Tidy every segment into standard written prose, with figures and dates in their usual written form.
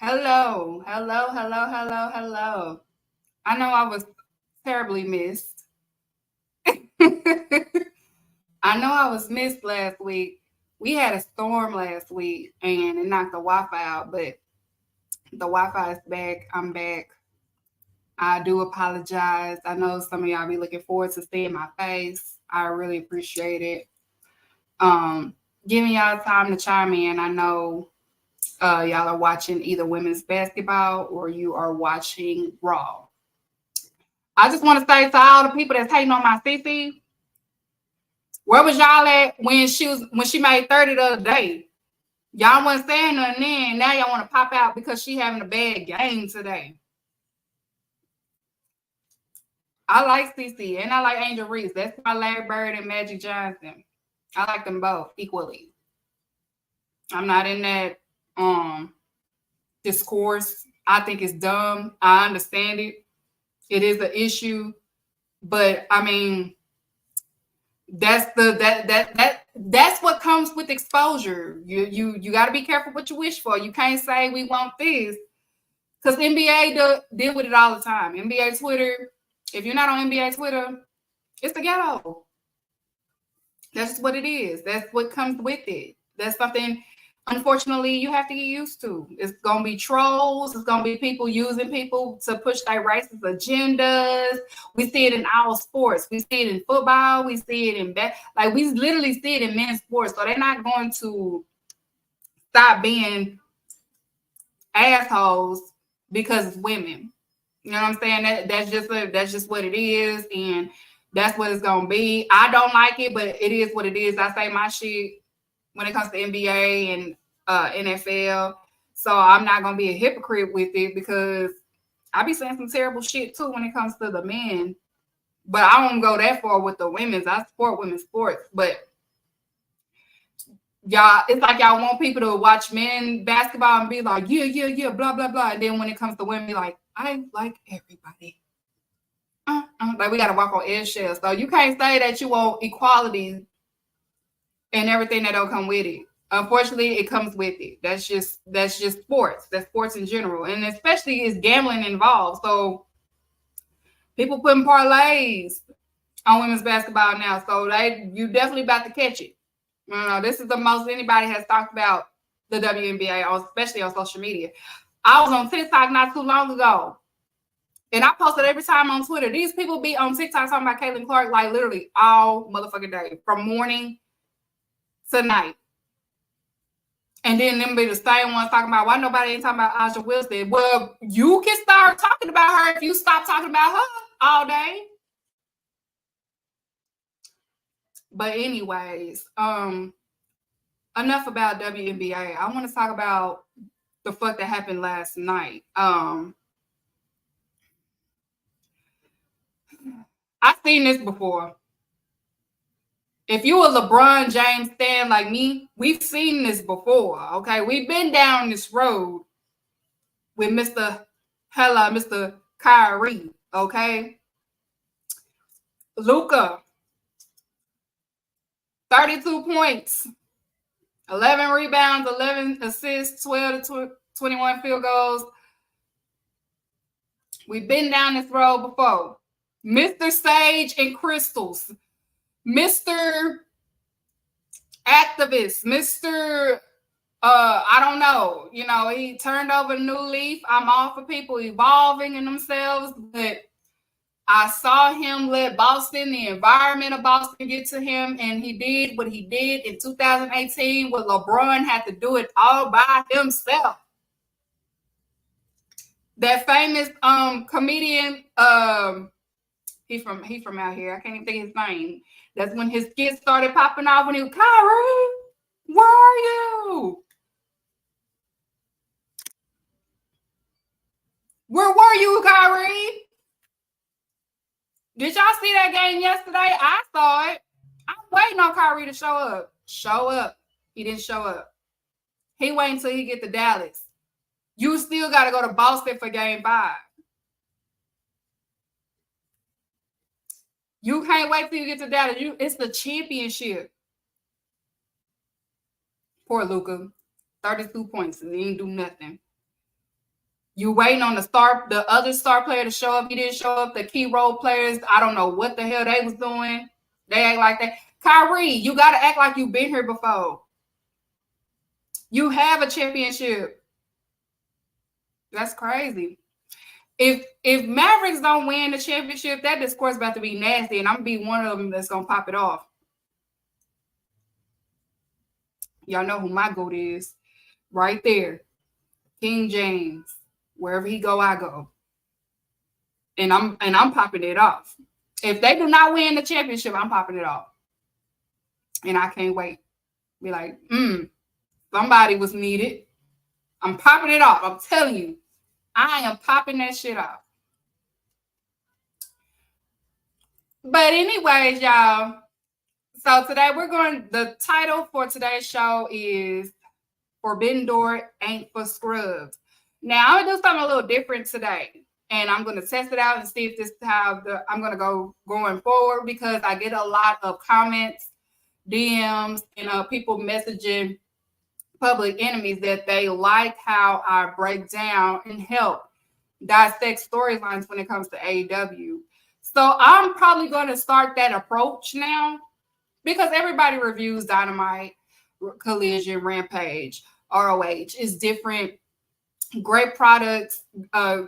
Hello. I know I was terribly missed. I know I was missed last week. We had a storm last week and it knocked the Wi-Fi out, but the Wi-Fi is back. I'm back. I do apologize. I know some of y'all be looking forward to seeing my face. I really appreciate it. Um, Giving y'all time to chime in. I know y'all are watching either women's basketball or you are watching Raw. I just want to say to all the people that's hating on my CC, where was y'all at when she made 30 the other day? Y'all wasn't saying nothing then. Now y'all want to pop out because she having a bad game today. I like CC and I like Angel Reese. That's my Larry Bird and Magic Johnson. I like them both equally. I'm not in that discourse. I think it's dumb. I understand it. It is an issue, but I mean, that's what comes with exposure. You got to be careful what you wish for. You can't say we want this because NBA deal with it all the time. NBA Twitter. If you're not on NBA Twitter, it's the ghetto. That's just what it is. That's what comes with it. That's something, unfortunately, you have to get used to. It's going to be trolls. It's going to be people using people to push their racist agendas. We see it in all sports. We see it in football. We see it in we literally see it in men's sports. So they're not going to stop being assholes because it's women. You know what I'm saying? That's just what it is, and that's what it's gonna be. I don't like it, but it is what it is. I say my shit when it comes to NBA and NFL, so I'm not gonna be a hypocrite with it because I be saying some terrible shit too when it comes to the men. But I won't go that far with the women's. I support women's sports, but y'all, it's like y'all want people to watch men basketball and be like, yeah, blah, blah, blah. And then when it comes to women, be like, I like everybody. Like we got to walk on eggshells. So you can't say that you want equality and everything that don't come with it. Unfortunately, it comes with it. That's just sports. That's sports in general. And especially is gambling involved. So people putting parlays on women's basketball now. So you definitely about to catch it. This is the most anybody has talked about the WNBA, especially on social media. I was on TikTok not too long ago, and I posted every time on Twitter. These people be on TikTok talking about Caitlin Clark like literally all motherfucking day, from morning to night. And then them be the same ones talking about why nobody ain't talking about Aja Wilson. Well, you can start talking about her if you stop talking about her all day. But anyways, enough about WNBA. I want to talk about the fuck that happened last night. I've seen this before. If you a LeBron James fan like me, we've seen this before, okay? We've been down this road with Mr. Kyrie, okay? Luka, 32 points, 11 rebounds, 11 assists, 12 to 21 field goals. We've been down this road before. Mr. Sage and Crystals, Mr. Activist, Mr. I don't know. He turned over a new leaf. I'm all for people evolving in themselves, but I saw him let Boston, the environment of Boston, get to him, and he did what he did in 2018 when LeBron had to do it all by himself. That famous comedian, he from out here. I can't even think his name. That's when his skits started popping off when he was, Kyrie, where are you? Where were you, Kyrie? Did y'all see that game yesterday? I saw it. I'm waiting on Kyrie to show up. Show up. He didn't show up. He waiting until he get to Dallas. You still got to go to Boston for game 5. You can't wait till you get to Dallas. It's the championship. Poor Luka. 32 points and he didn't do nothing. You waiting on the other star player to show up. He didn't show up. The key role players, I don't know what the hell they was doing. They act like that. Kyrie, you got to act like you've been here before. You have a championship. That's crazy. If Mavericks don't win the championship, that discourse about to be nasty, and I'm gonna be one of them that's gonna pop it off. Y'all know who my goat is, right there, King James. Wherever he go, I go, and I'm popping it off. If they do not win the championship, I'm popping it off, and I can't wait. Be like, somebody was needed. I'm popping it off. I'm telling you, I am popping that shit off. But anyways, y'all. So today the title for today's show is Forbidden Door Ain't for Scrubs. Now I'm gonna do something a little different today. And I'm gonna test it out and see if this is how I'm gonna go going forward, because I get a lot of comments, DMs, and people messaging Public Enemies that they like how I break down and help dissect storylines when it comes to AEW. So I'm probably gonna start that approach now, because everybody reviews Dynamite, Collision, Rampage, ROH. Is different. Great products,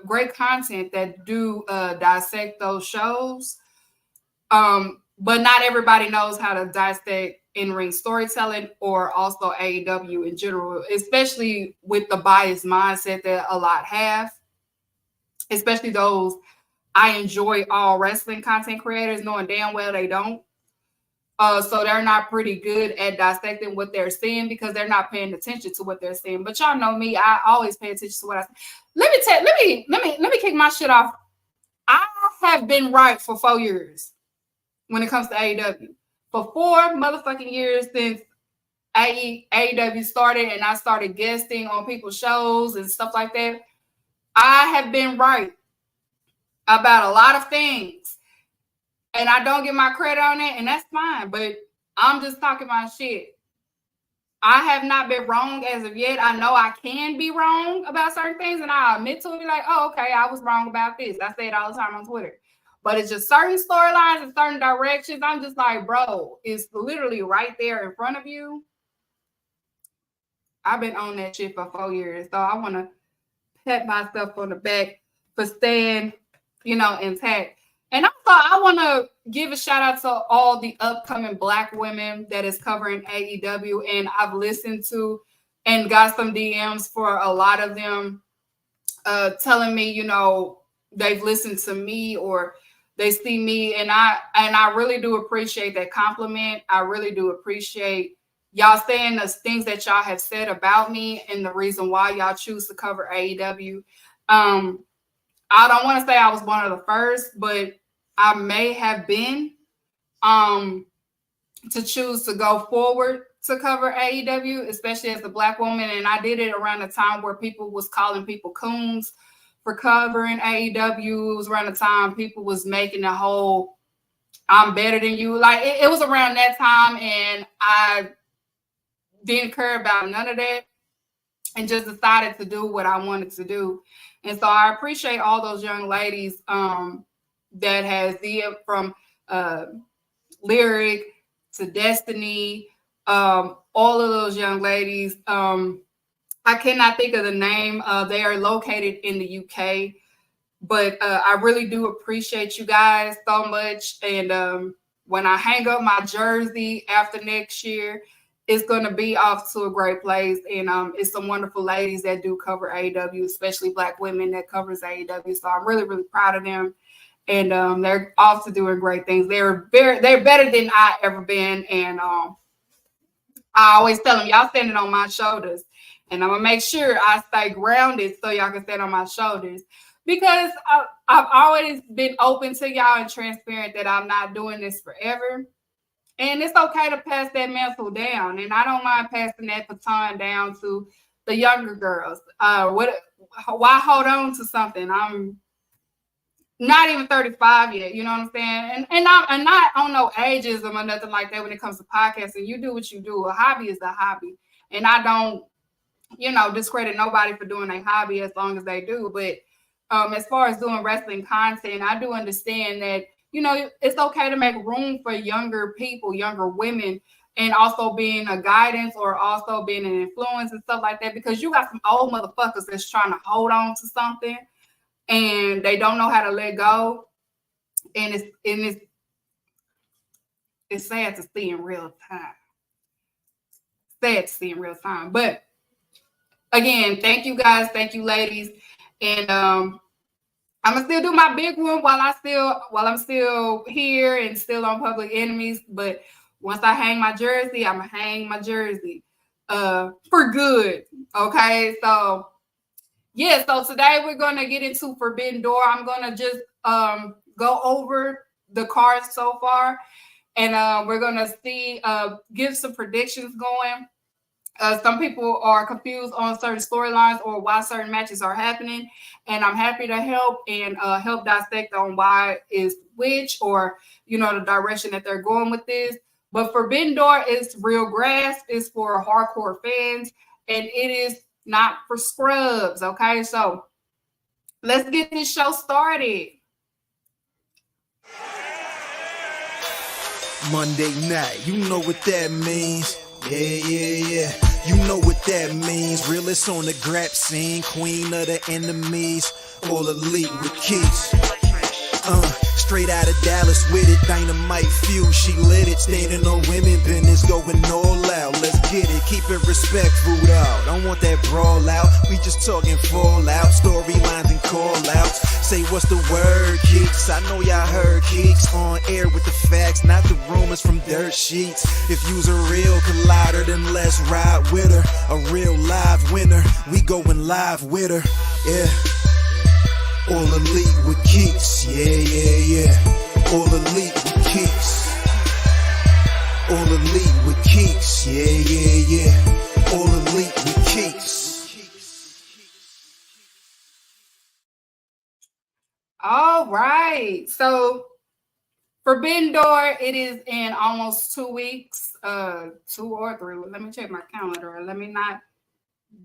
great content that do dissect those shows. But not everybody knows how to dissect in-ring storytelling or also AEW in general, especially with the biased mindset that a lot have, especially those I enjoy all wrestling content creators, knowing damn well they don't. So they're not pretty good at dissecting what they're seeing because they're not paying attention to what they're seeing. But y'all know me, I always pay attention to what I see. Let me kick my shit off. I have been right for 4 years when it comes to AEW. For 4 motherfucking years since AEW started and I started guesting on people's shows and stuff like that, I have been right about a lot of things. And I don't get my credit on it, and that's fine. But I'm just talking my shit. I have not been wrong as of yet. I know I can be wrong about certain things, and I admit to it, be like, oh, okay, I was wrong about this. I say it all the time on Twitter. But it's just certain storylines and certain directions. I'm just like, bro, it's literally right there in front of you. I've been on that shit for 4 years. So I want to pat myself on the back for staying, intact. And also, I want to give a shout out to all the upcoming Black women that is covering AEW. And I've listened to and got some DMs for a lot of them telling me, they've listened to me or they see me. And I really do appreciate that compliment. I really do appreciate y'all saying the things that y'all have said about me and the reason why y'all choose to cover AEW. I don't want to say I was one of the first, but I may have been to choose to go forward to cover AEW, especially as a Black woman. And I did it around the time where people was calling people coons for covering AEW. It was around the time people was making the whole I'm better than you. Like it was around that time, and I didn't care about none of that and just decided to do what I wanted to do. And so I appreciate all those young ladies that has from Lyric to Destiny, all of those young ladies. I cannot think of the name. They are located in the UK, but I really do appreciate you guys so much. And when I hang up my jersey after next year, it's going to be off to a great place. And it's some wonderful ladies that do cover AEW, especially Black women that covers AEW. So I'm really, really proud of them. And they're off to doing great things. They're better than I ever been. And I always tell them, y'all standing on my shoulders. And I'm going to make sure I stay grounded so y'all can stand on my shoulders. Because I've always been open to y'all and transparent that I'm not doing this forever. And it's okay to pass that mantle down. And I don't mind passing that baton down to the younger girls. Why hold on to something? I'm not even 35 yet, you know what I'm saying? And I'm not on no ageism or nothing like that when it comes to podcasting. You do what you do. A hobby is a hobby. And I don't discredit nobody for doing a hobby as long as they do. But as far as doing wrestling content, I do understand that, it's okay to make room for younger people, younger women, and also being a guidance or also being an influence and stuff like that, because you got some old motherfuckers that's trying to hold on to something and they don't know how to let go. And it's sad to see in real time. Sad to see in real time. But again, thank you guys, thank you ladies. And I'm gonna still do my big one while I'm still here and still on Public Enemies. But once I hang my jersey, I'm gonna hang my jersey for good. Okay, so yeah, so today we're gonna get into Forbidden Door. I'm gonna just go over the cards so far, and we're gonna see give some predictions going. Some people are confused on certain storylines or why certain matches are happening, and I'm happy to help and help dissect on why is which, or the direction that they're going with this. But Forbidden Door is real grass. It's for hardcore fans, and it is not for scrubs. Okay, so let's get this show started. Monday night, you know what that means. Yeah. You know what that means. Realist on the grab scene, queen of the enemies, all elite with keys. Straight out of Dallas with it, dynamite fuse, she lit it. Standing on women business, going all out. Let's get it, keep it respectful though. Don't want that brawl out, we just talking fallout, storylines and call outs. Say what's the word, kicks? I know y'all heard kicks. On air with the facts, not the rumors from dirt sheets. If you's a real collider, then let's ride with her. A real live winner, we going live with her. Yeah. All elite with kicks, yeah. All elite with kicks. All elite with kicks, yeah. All elite with kicks. All right, so Forbidden Door, it is in almost 2 weeks, 2 or 3. Let me check my calendar. Let me not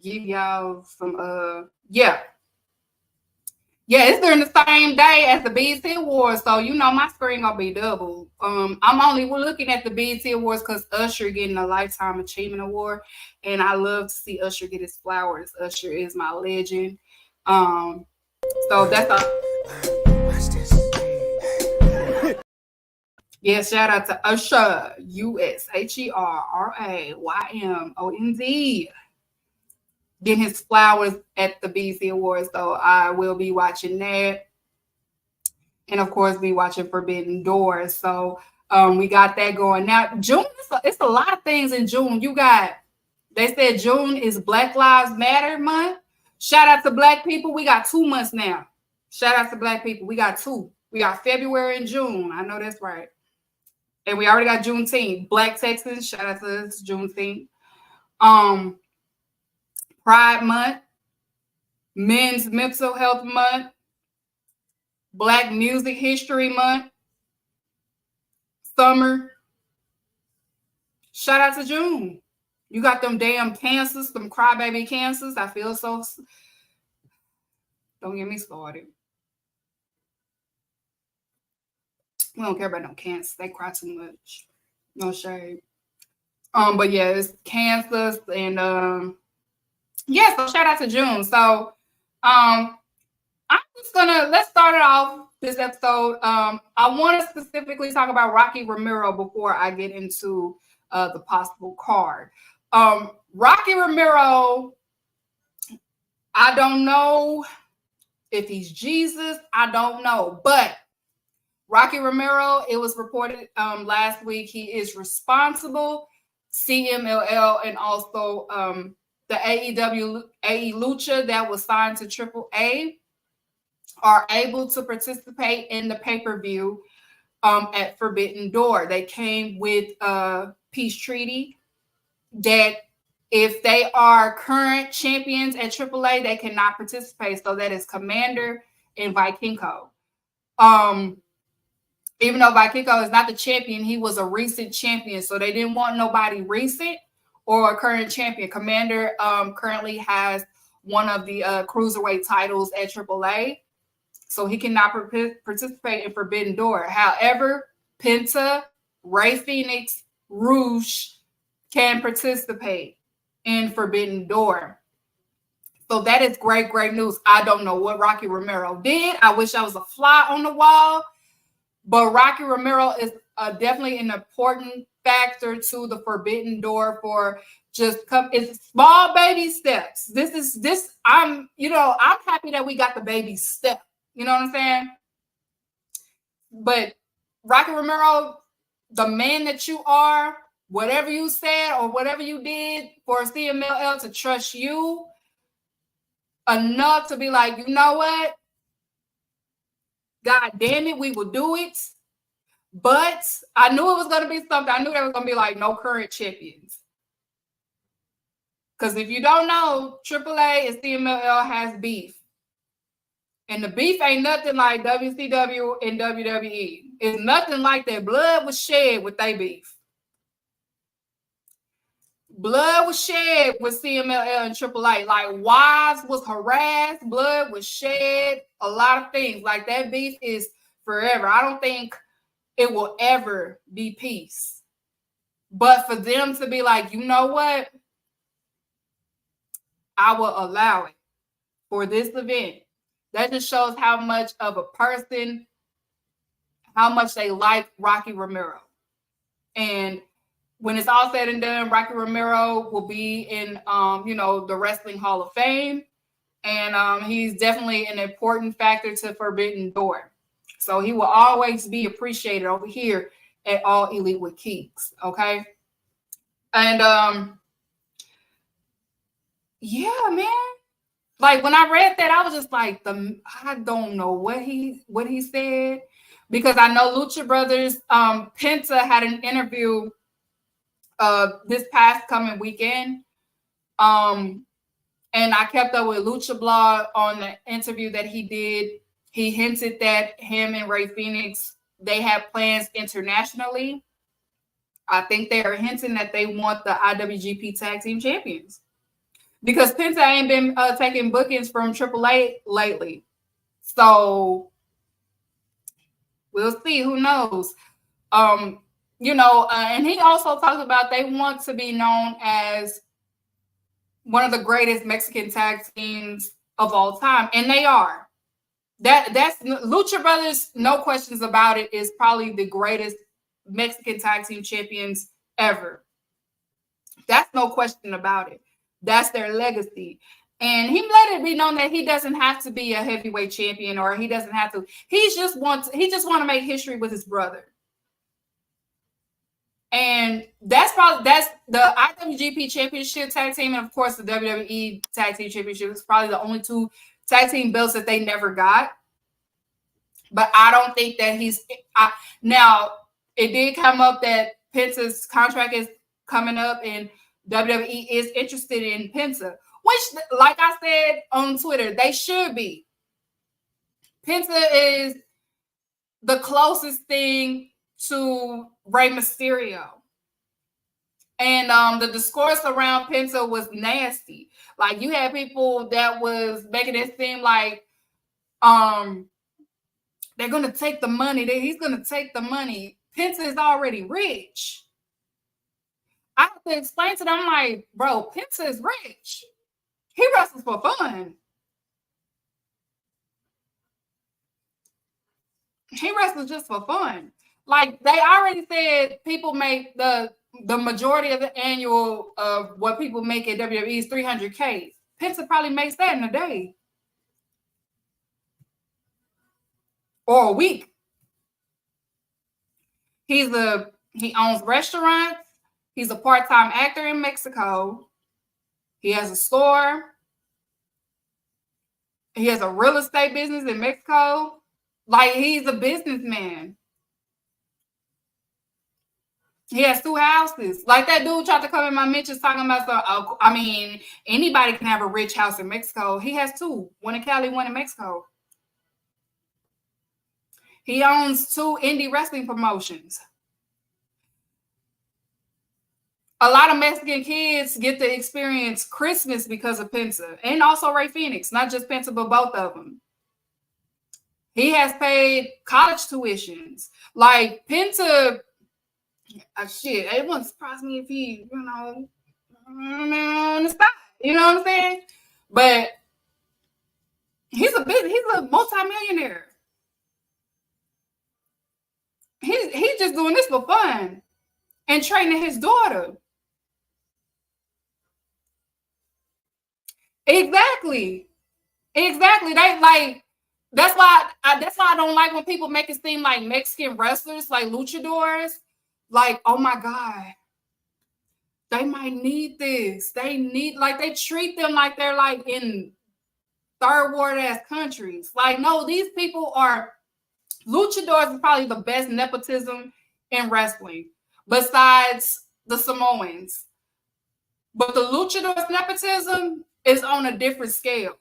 give y'all some, yeah, it's during the same day as the BET Awards, so my screen gonna be double. I'm only looking at the BET Awards because Usher getting a Lifetime Achievement Award, and I love to see Usher get his flowers. Usher is my legend. So that's yeah, shout out to Usher, USHERRAYMOND. Getting his flowers at the BET Awards, so I will be watching that, and of course be watching Forbidden Door. So we got that going. Now June, it's a lot of things in June. They said June is Black Lives Matter month. Shout out to Black people. We got 2 months now. Shout out to Black people. We got 2. We got February and June. I know that's right. And we already got Juneteenth. Black Texans. Shout out to us, Juneteenth. Pride Month, Men's Mental Health Month, Black Music History Month, summer. Shout out to June. You got them damn cancers, them crybaby cancers. I feel so. Don't get me started. We don't care about no cancer. They cry too much. No shade. But yeah, it's cancers and yeah, so shout out to June. So I'm just let's start it off this episode. I want to specifically talk about Rocky Romero before I get into the possible card. Rocky Romero, I don't know if he's Jesus. I don't know. But Rocky Romero, it was reported last week, he is responsible. CMLL and also the AEW AE Lucha that was signed to AAA are able to participate in the pay-per-view at Forbidden Door. They came with a peace treaty that if they are current champions at AAA, they cannot participate. So that is Commander and Vikingo. Even though Vikingo is not the champion, he was a recent champion. So they didn't want nobody recent or a current champion. Commander currently has one of the cruiserweight titles at AAA, so he cannot participate in Forbidden Door. However, Penta, Ray Phoenix, Rouge can participate in Forbidden Door. So that is great, great news. I don't know what Rocky Romero did. I wish I was a fly on the wall, but Rocky Romero is definitely an important factor to the Forbidden Door for it's small baby steps. I'm happy that we got the baby step. You know what I'm saying? But Rocky Romero, the man that you are, whatever you said or whatever you did for CMLL to trust you enough to be like, you know what? God damn it, we will do it. But I knew it was going to be something. I knew there was going to be like no current champions. Because if you don't know, AAA and CMLL has beef. And the beef ain't nothing like WCW and WWE. It's nothing like that. Blood was shed with their beef. Blood was shed with CMLL and AAA. Like wives was harassed. Blood was shed. A lot of things. Like that beef is forever. I don't think it will ever be peace. But for them to be like, you know what? I will allow it for this event. That just shows how much of a person, how much they like Rocky Romero. And when it's all said and done, Rocky Romero will be in, the Wrestling Hall of Fame. And he's definitely an important factor to Forbidden Door. So he will always be appreciated over here at All Elite with Keeks. Okay. And yeah, man. Like when I read that, I was just like, I don't know what he said, because I know Lucha Brothers, Penta had an interview this past coming weekend. And I kept up with Lucha Blog on the interview that he did. He hinted that him and Ray Phoenix, they have plans internationally. I think they are hinting that they want the IWGP Tag Team Champions. Because Penta ain't been taking bookings from AAA lately. So we'll see. Who knows? And he also talks about they want to be known as one of the greatest Mexican tag teams of all time. And they are. That's Lucha Brothers, no questions about it, is probably the greatest Mexican tag team champions ever. That's no question about it. That's their legacy. And he let it be known that he doesn't have to be a heavyweight champion, or he doesn't have to. He just want to make history with his brother. And that's the IWGP Championship Tag Team, and of course the WWE Tag Team Championship is probably the only two tag team belts that they never got. But I don't think that now it did come up that Penta's contract is coming up and WWE is interested in Penta, which, like I said on Twitter, they should be. Penta is the closest thing to Rey Mysterio. And the discourse around Penta was nasty. Like, you had people that was making it seem like they're going to take the money. He's going to take the money. Penta is already rich. I have to explain to them, like, bro, Penta is rich. He wrestles for fun. He wrestles just for fun. Like, they already said people make the majority of the annual of what people make at WWE is $300K. Penta probably makes that in a day. Or a week. He owns restaurants. He's a part-time actor in Mexico. He has a store. He has a real estate business in Mexico. Like, he's a businessman. He has 2 houses. Like, that dude tried to come in my mentions talking about anybody can have a rich house in Mexico. He has 2. One in Cali, one in Mexico. He owns 2 indie wrestling promotions. a lot of Mexican kids get to experience Christmas because of Penta, and also Ray Phoenix, not just Penta, but both of them. He has paid college tuitions. Like Penta, shit, it wouldn't surprise me if he, on the side. You know what I'm saying? But he's a multimillionaire. He's just doing this for fun and training his daughter. Exactly. They like that's why I don't like when people make it seem like Mexican wrestlers, like luchadors, like, oh my God, they might need this. They treat them like they're like in third world ass countries. Like, no, these people are luchadors is probably the best nepotism in wrestling, besides the Samoans. But the luchadors nepotism is on a different scale.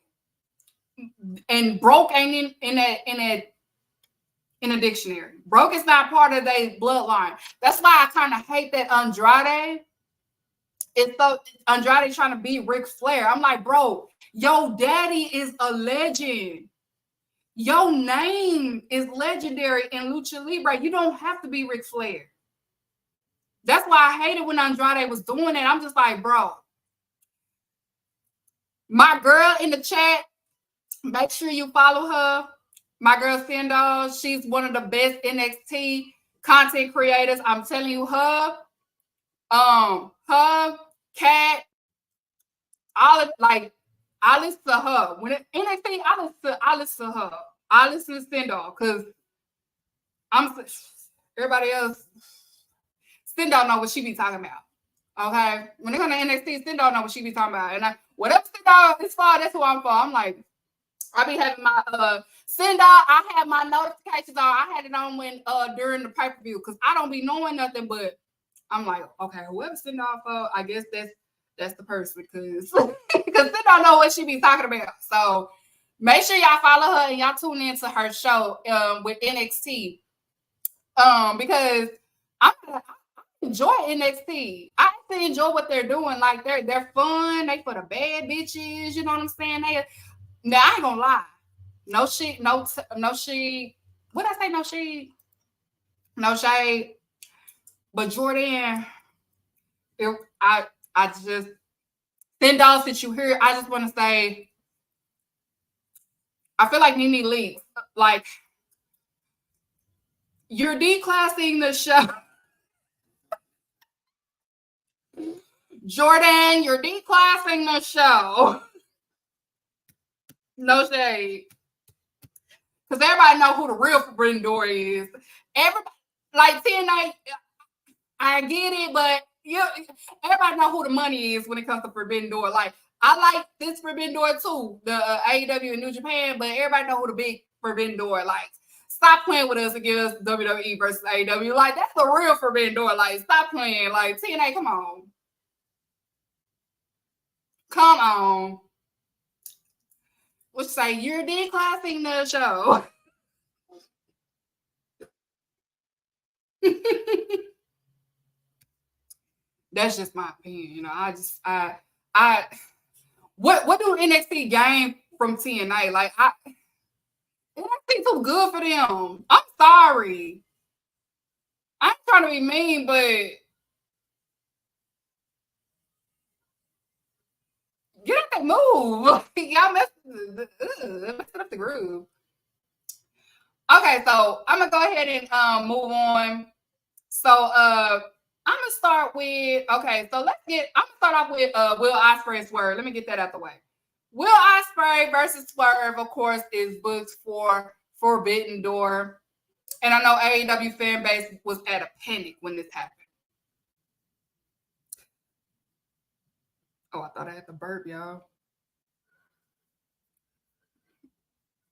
And broke ain't in a dictionary. Broke is not part of their bloodline. That's why I kind of hate that Andrade. It's so Andrade trying to be Ric Flair. I'm like, bro, your daddy is a legend. Your name is legendary in Lucha Libre. You don't have to be Ric Flair. That's why I hated when Andrade was doing it. I'm just like, bro. My girl in the chat, make sure you follow her. My girl Sindal, she's one of the best NXT content creators. I'm telling you, her, Cat, all of, like, I listen to her. When it NXT, I listen to her. I listen to Sindal because everybody else. Sindal know what she be talking about. Okay, when they come to NXT, Sindal know what she be talking about, and whatever Sindal is for, that's who I'm for. I'm like, I be having my Sindal. I have my notifications on. I had it on when during the pay-per-view because I don't be knowing nothing, but I'm like, okay, whoever Sindal for, I guess that's the person because Sindal know what she be talking about. So make sure y'all follow her and y'all tune into her show with NXT because I enjoy NXT. I actually enjoy what they're doing. Like they're fun. They for the bad bitches. You know what I'm saying? Now I ain't gonna lie. No shit. No shade. What I say? No shade. No shade. But Jordan, I just $10 that you hear. I just want to say, I feel like Nene Leakes. Like you're declassing the show. Jordan, you're declassing the show. No shade. Because everybody know who the real Forbidden Door is. Everybody, like TNA, I get it, but everybody know who the money is when it comes to Forbidden Door. Like, I like this Forbidden Door too, the AEW and New Japan, but everybody know who the big Forbidden Door. Like, stop playing with us and give us WWE versus AEW. Like, that's the real Forbidden Door. Like, stop playing. Like, TNA, come on. Come on. Which say you're declassing the show. That's just my opinion. You know, what do NXT gain from TNA? Like, NXT too good for them. I'm sorry. I'm trying to be mean, but get out that move. Y'all messing up the groove. Okay, so I'm gonna go ahead and move on. So I'm gonna start with I'm gonna start off with Will Ospreay and Swerve. Let me get that out the way. Will Ospreay versus Swerve, of course, is booked for Forbidden Door. And I know AEW fan base was at a panic when this happened. Oh, I thought I had to burp, y'all.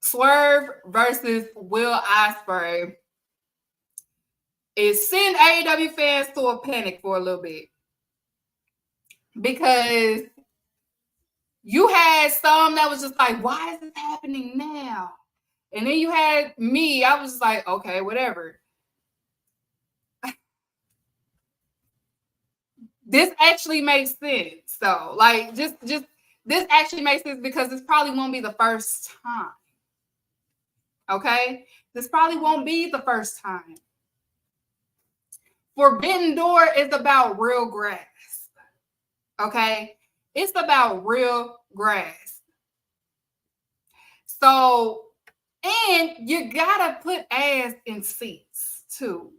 Swerve versus Will Ospreay is send AEW fans to a panic for a little bit. Because you had some that was just like, why is this happening now? And then you had me, I was just like, okay, whatever. this actually makes sense. So, like, just this actually makes sense because this probably won't be the first time. Okay? This probably won't be the first time. Forbidden Door is about real grass. Okay? It's about real grass. So, and you gotta put ass in seats too.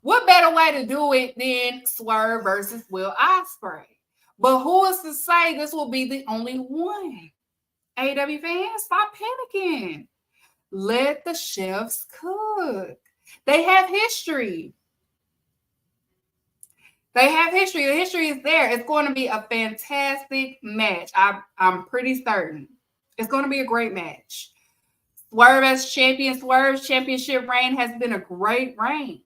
What better way to do it than Swerve versus Will Ospreay? But who is to say this will be the only one? AEW fans, stop panicking. Let the chefs cook. They have history. They have history. The history is there. It's going to be a fantastic match. I'm pretty certain. It's going to be a great match. Swerve as champion, Swerve's championship reign has been a great reign.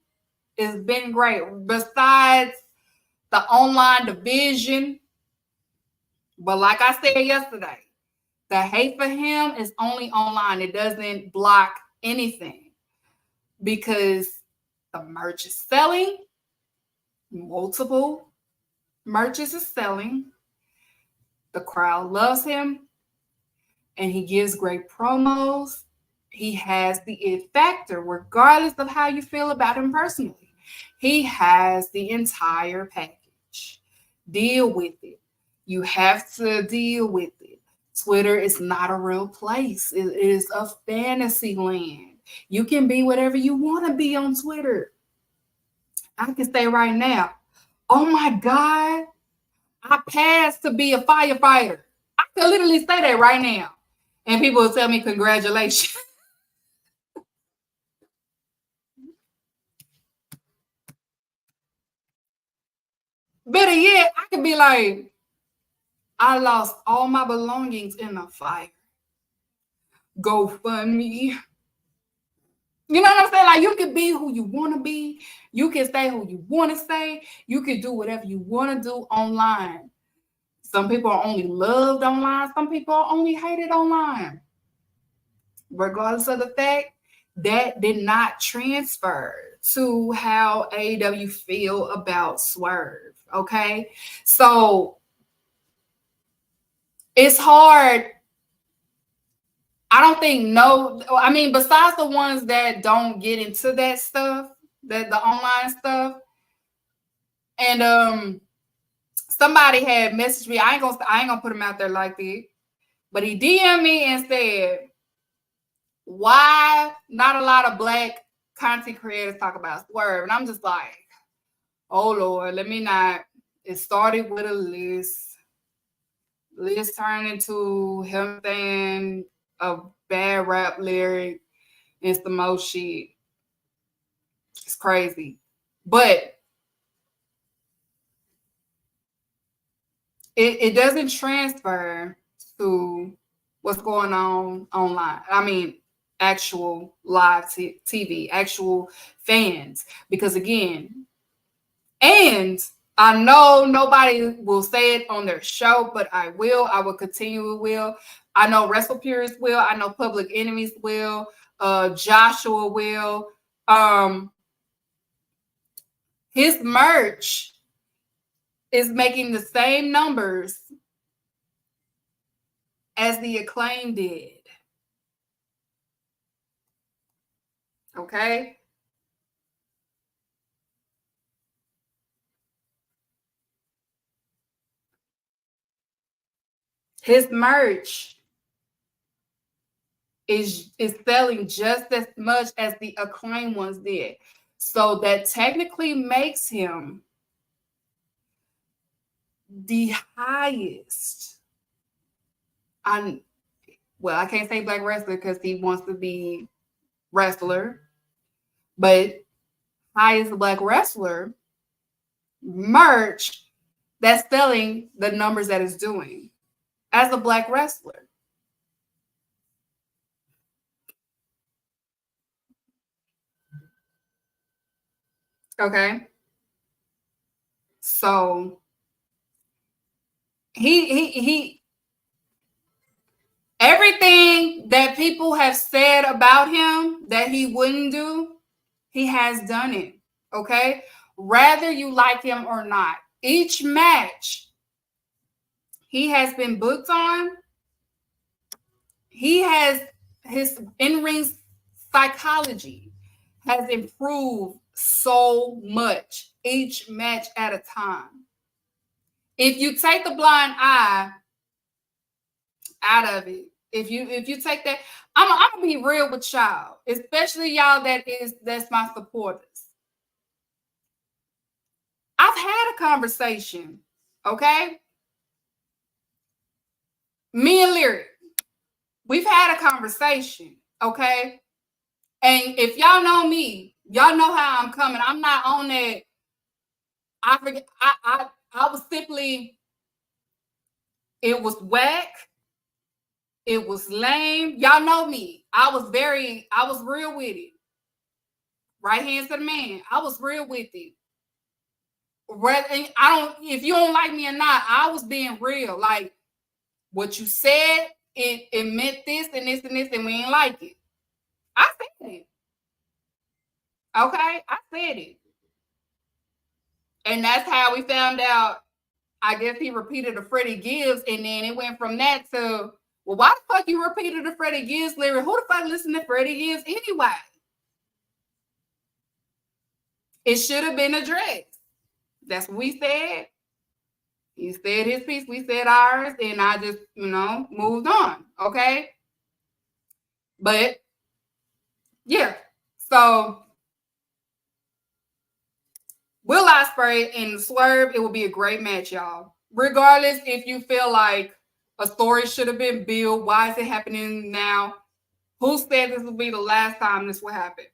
It's been great. Besides the online division, but like I said yesterday, the hate for him is only online. It doesn't block anything because the merch is selling. Multiple merches is selling. The crowd loves him, and he gives great promos. He has the it factor, regardless of how you feel about him personally. He has the entire package. Deal with it. You have to deal with it. Twitter is not a real place. It is a fantasy land. You can be whatever you want to be on Twitter. I can say right now, oh my God, I passed to be a firefighter. I can literally say that right now. And people will tell me congratulations. Better yet, I could be like, I lost all my belongings in a fire. GoFundMe. You know what I'm saying? Like, you can be who you want to be. You can say who you want to say. You can do whatever you want to do online. Some people are only loved online. Some people are only hated online. Regardless of the fact, that did not transfer to how AEW feel about Swerve. Okay? So, it's hard. I don't think besides the ones that don't get into that stuff, that the online stuff, and somebody had messaged me. I ain't gonna put him out there like that, but he DM'd me and said, "Why not a lot of Black content creators talk about Swerve?" And I'm just like, "Oh Lord, let me not." It started with a list. List turned into him saying a bad rap lyric. It's the most shit. It's crazy. But it doesn't transfer to what's going on online. I mean, actual live TV, actual fans. Because again, and I know nobody will say it on their show, but I will. I will continue will. I know Wrestle Purists will. I know Public Enemies will. Joshua will. His merch is making the same numbers as the Acclaim did. Okay? His merch is selling just as much as the Acclaim ones did. So that technically makes him the highest. I can't say Black wrestler because he wants to be wrestler, but highest Black wrestler merch that's selling the numbers that it's doing as a Black wrestler. Okay. So he everything that people have said about him that he wouldn't do, he has done it. Okay. Rather you like him or not, each match he has been booked on, he has his in-ring psychology has improved so much each match at a time. If you take the blind eye out of it, if you take that, I'm gonna be real with y'all, especially y'all that's my supporters. I've had a conversation, okay? Me and Lyric, we've had a conversation, okay? And if y'all know me, y'all know how I'm coming. I'm not on that. I forget. I was simply. It was whack. It was lame. Y'all know me. I was real with it. Right hands to the man. I was real with it. If you don't like me or not, I was being real. Like what you said, it meant this and this and this, and we ain't like it. I said it. Okay, I said it. And that's how we found out. I guess he repeated the Freddie Gibbs, and then it went from that to, well, why the fuck you repeated the Freddie Gibbs lyric? Who the fuck listened to Freddie Gibbs anyway? It should have been addressed. That's what we said. He said his piece, we said ours, and I just, moved on. Okay. But yeah, so Will Ospreay and Swerve, it will be a great match, y'all. Regardless if you feel like a story should have been built, why is it happening now? Who said this will be the last time this will happen?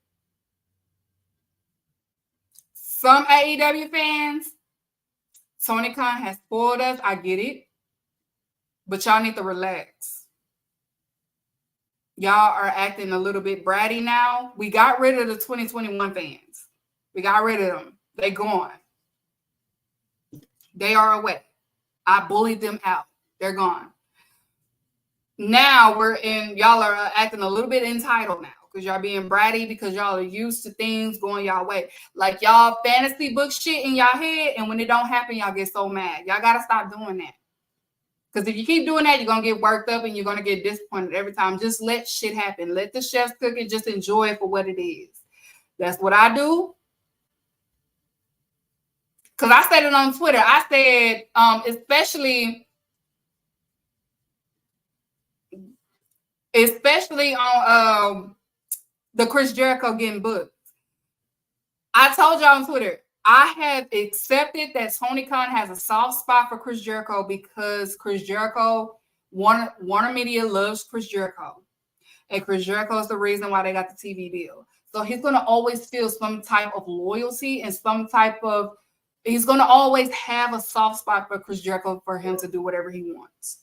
Some AEW fans, Tony Khan has spoiled us. I get it. But y'all need to relax. Y'all are acting a little bit bratty now. We got rid of the 2021 fans. We got rid of them. They gone. They are away. I bullied them out. They're gone. Now y'all are acting a little bit entitled now because y'all being bratty because y'all are used to things going y'all way. Like y'all fantasy book shit in y'all head, and when it don't happen, y'all get so mad. Y'all got to stop doing that. Because if you keep doing that, you're going to get worked up and you're going to get disappointed every time. Just let shit happen. Let the chefs cook and just enjoy it for what it is. That's what I do. Because I said it on Twitter. I said, especially on the Chris Jericho getting booked. I told y'all on Twitter, I have accepted that Tony Khan has a soft spot for Chris Jericho because Chris Jericho, Warner Media loves Chris Jericho. And Chris Jericho is the reason why they got the TV deal. So he's going to always feel some type of loyalty and he's going to always have a soft spot for Chris Jericho for him to do whatever he wants.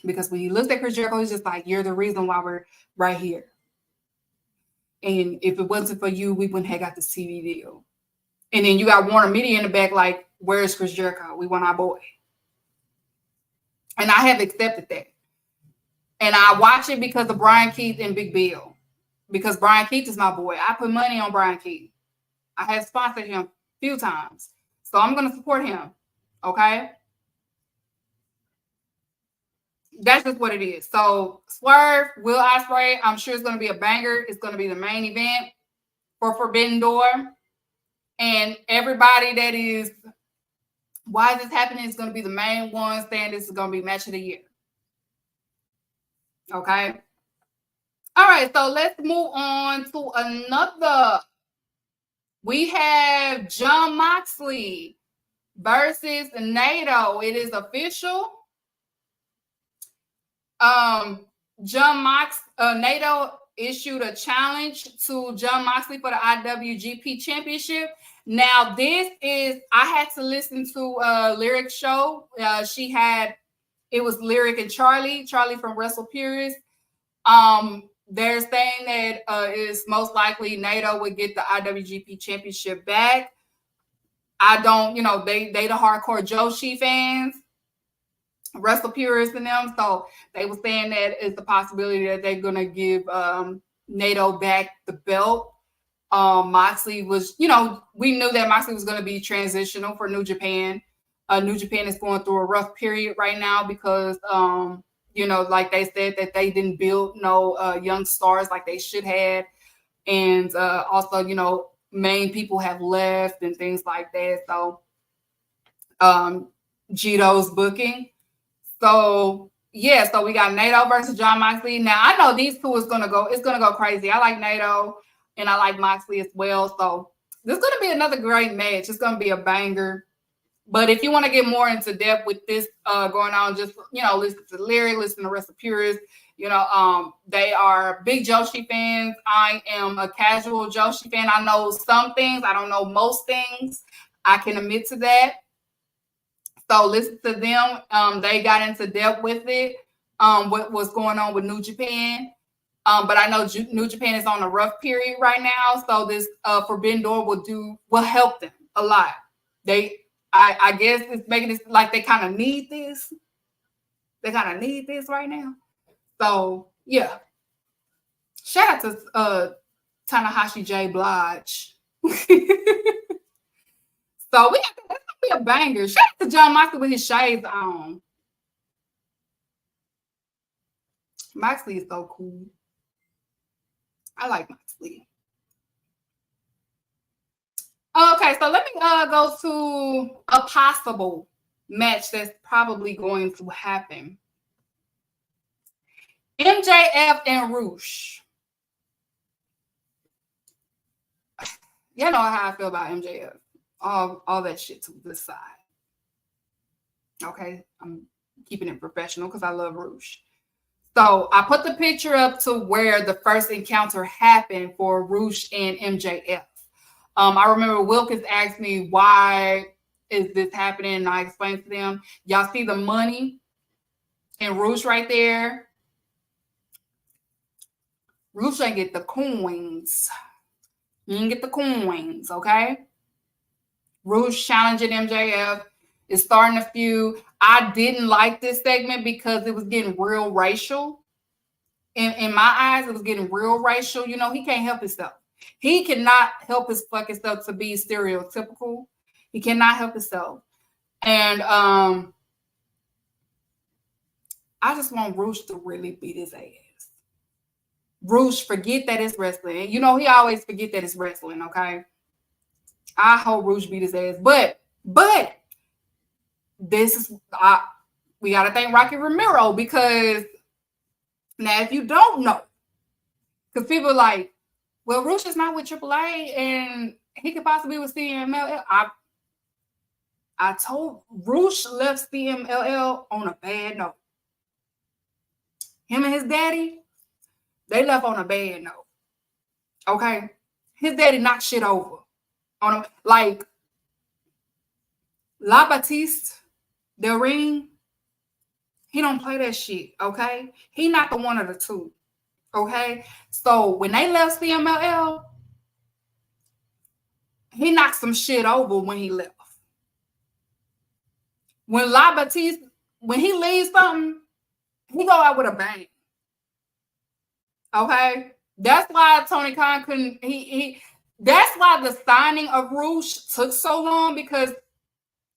Because when he looks at Chris Jericho, he's just like, you're the reason why we're right here. And if it wasn't for you, we wouldn't have got the TV deal. And then you got Warner Media in the back like, where's Chris Jericho? We want our boy. And I have accepted that. And I watch it because of Bryan Keith and Big Bill. Because Bryan Keith is my boy. I put money on Bryan Keith. I have sponsored him a few times. So I'm going to support him. Okay? That's just what it is. So Swerve, Will Ospreay, I'm sure it's going to be a banger. It's going to be the main event for Forbidden Door. And everybody that is, why is this happening, is going to be the main one saying this is going to be match of the year. Okay. All right. So let's move on to another. We have Jon Moxley versus NATO. It is official. NATO issued a challenge to Jon Moxley for the IWGP Championship. Now, I had to listen to Lyric's show. It was Lyric and Charlie from Wrestle Purist. They're saying that it's most likely NATO would get the IWGP Championship back. I don't, they the hardcore Joshi fans, Wrestle Purists and them. So they were saying that it's a possibility that they're going to give NATO back the belt. Moxley was, we knew that Moxley was going to be transitional for New Japan. New Japan is going through a rough period right now because, like they said that they didn't build no young stars like they should have. And also, main people have left and things like that. So Jito's booking. So yeah, so we got Naito versus Jon Moxley. Now I know these two it's gonna go crazy. I like Naito and I like Moxley as well. So this is gonna be another great match. It's gonna be a banger. But if you want to get more into depth with this going on, just listen to the lyric, listen to Rest of Purists. They are big Joshi fans. I am a casual Joshi fan. I know some things. I don't know most things. I can admit to that. So listen to them. They got into depth with it. What was going on with New Japan. But I know New Japan is on a rough period right now. So this Forbidden Door will help them a lot. I guess it's making it like they kind of need this. They kind of need this right now. So yeah. Shout out to Tanahashi J. Blige. So that's gonna be a banger. Shout out to Jon Moxley with his shades on. Moxley is so cool. I like Moxley. Okay, so let me go to a possible match that's probably going to happen. MJF and Roosh. You know how I feel about MJF. All that shit to the side. Okay, I'm keeping it professional because I love Roosh. So I put the picture up to where the first encounter happened for Roosh and MJF. I remember Wilkins asked me, why is this happening? And I explained to them, y'all see the money and Roosh right there? Roosh ain't get the coins. He didn't get the coins, okay? Roosh challenging MJF is starting a feud. I didn't like this segment because it was getting real racial. In my eyes, it was getting real racial. He can't help himself. He cannot help his fucking self to be stereotypical. He cannot help himself. And I just want Roosh to really beat his ass. Roosh, forget that it's wrestling. He always forget that it's wrestling, okay? I hope Roosh beat his ass. But this is we gotta thank Rocky Romero, because now if you don't know, because people are like, well, Roosh is not with AAA and he could possibly be with CMLL. I told Roosh left CMLL on a bad note. Him and his daddy, they left on a bad note. Okay? His daddy knocked shit over on him. Like, La Batiste, Del Ring, he don't play that shit, okay? He not the one of the two, okay? So when they left CMLL, he knocked some shit over when he left. When La Batiste, when he leaves something, he go out with a bang. Okay? That's why Tony Khan couldn't, that's why the signing of Roosh took so long, because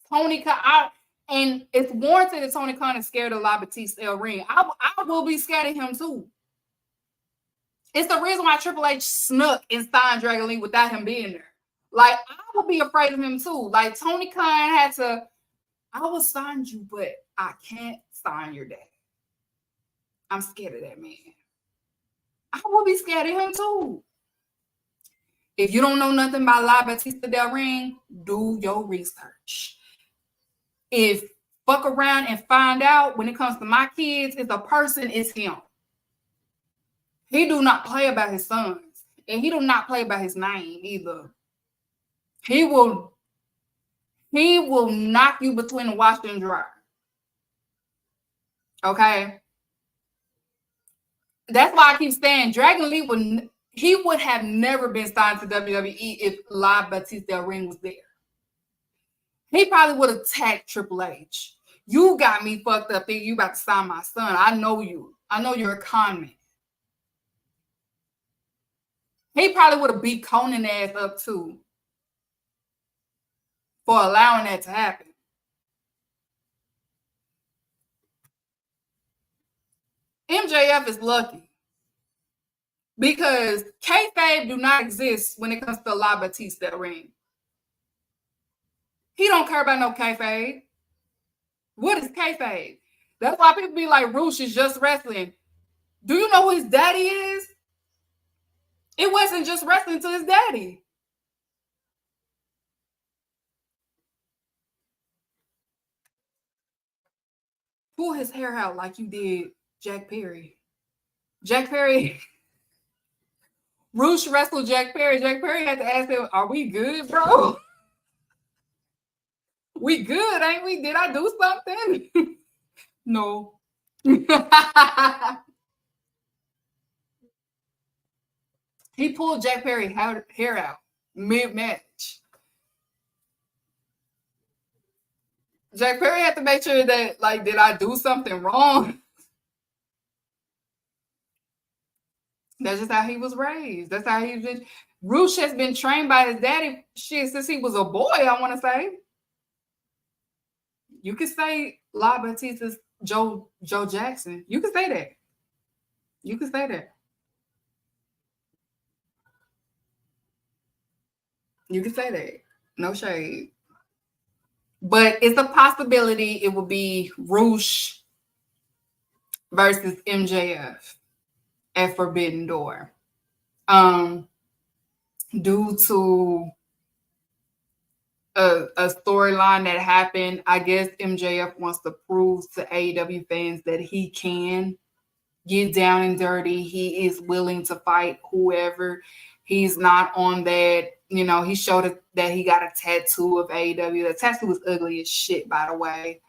Tony Khan, and it's warranted that Tony Khan is scared of La Batiste Del Ring. I will be scared of him too. It's the reason why Triple H snuck and signed Dragon Lee without him being there. Like, I would be afraid of him too. Like, Tony Khan had to, I will sign you, but I can't sign your dad. I'm scared of that man. I will be scared of him too. If you don't know nothing about La Batista Del Ring, do your research. If fuck around and find out when it comes to my kids, if a person is him. He do not play about his sons. And he do not play about his name either. He will knock you between the washer and dryer. Okay? That's why I keep saying Dragon Lee would have never been signed to WWE if La Batista Del Ring was there. He probably would have attacked Triple H. You got me fucked up thinking you about to sign my son. I know you. I know you're a con man. He probably would have beat Conan ass up too for allowing that to happen. MJF is lucky because kayfabe do not exist when it comes to La Batista ring. He don't care about no kayfabe. What is kayfabe? That's why people be like, Roosh is just wrestling. Do you know who his daddy is? It wasn't just wrestling to his daddy. Pull his hair out like you did Jack Perry. Jack Perry. Roosh wrestled Jack Perry. Jack Perry had to ask him, are we good, bro? We good, ain't we? Did I do something? No. He pulled Jack Perry hair out mid-match. Jack Perry had to make sure that, like, did I do something wrong? That's just how he was raised. That's how he's been. Roosh has been trained by his daddy shit since he was a boy, I want to say. You could say La Batista's Joe Jackson. You could say that. You could say that. You could say that. No shade. But it's a possibility it will be Roosh versus MJF at Forbidden Door. Due to a storyline that happened, I guess MJF wants to prove to AEW fans that he can get down and dirty. He is willing to fight whoever. He's not on that. You know, he showed that he got a tattoo of AEW. The tattoo was ugly as shit, by the way.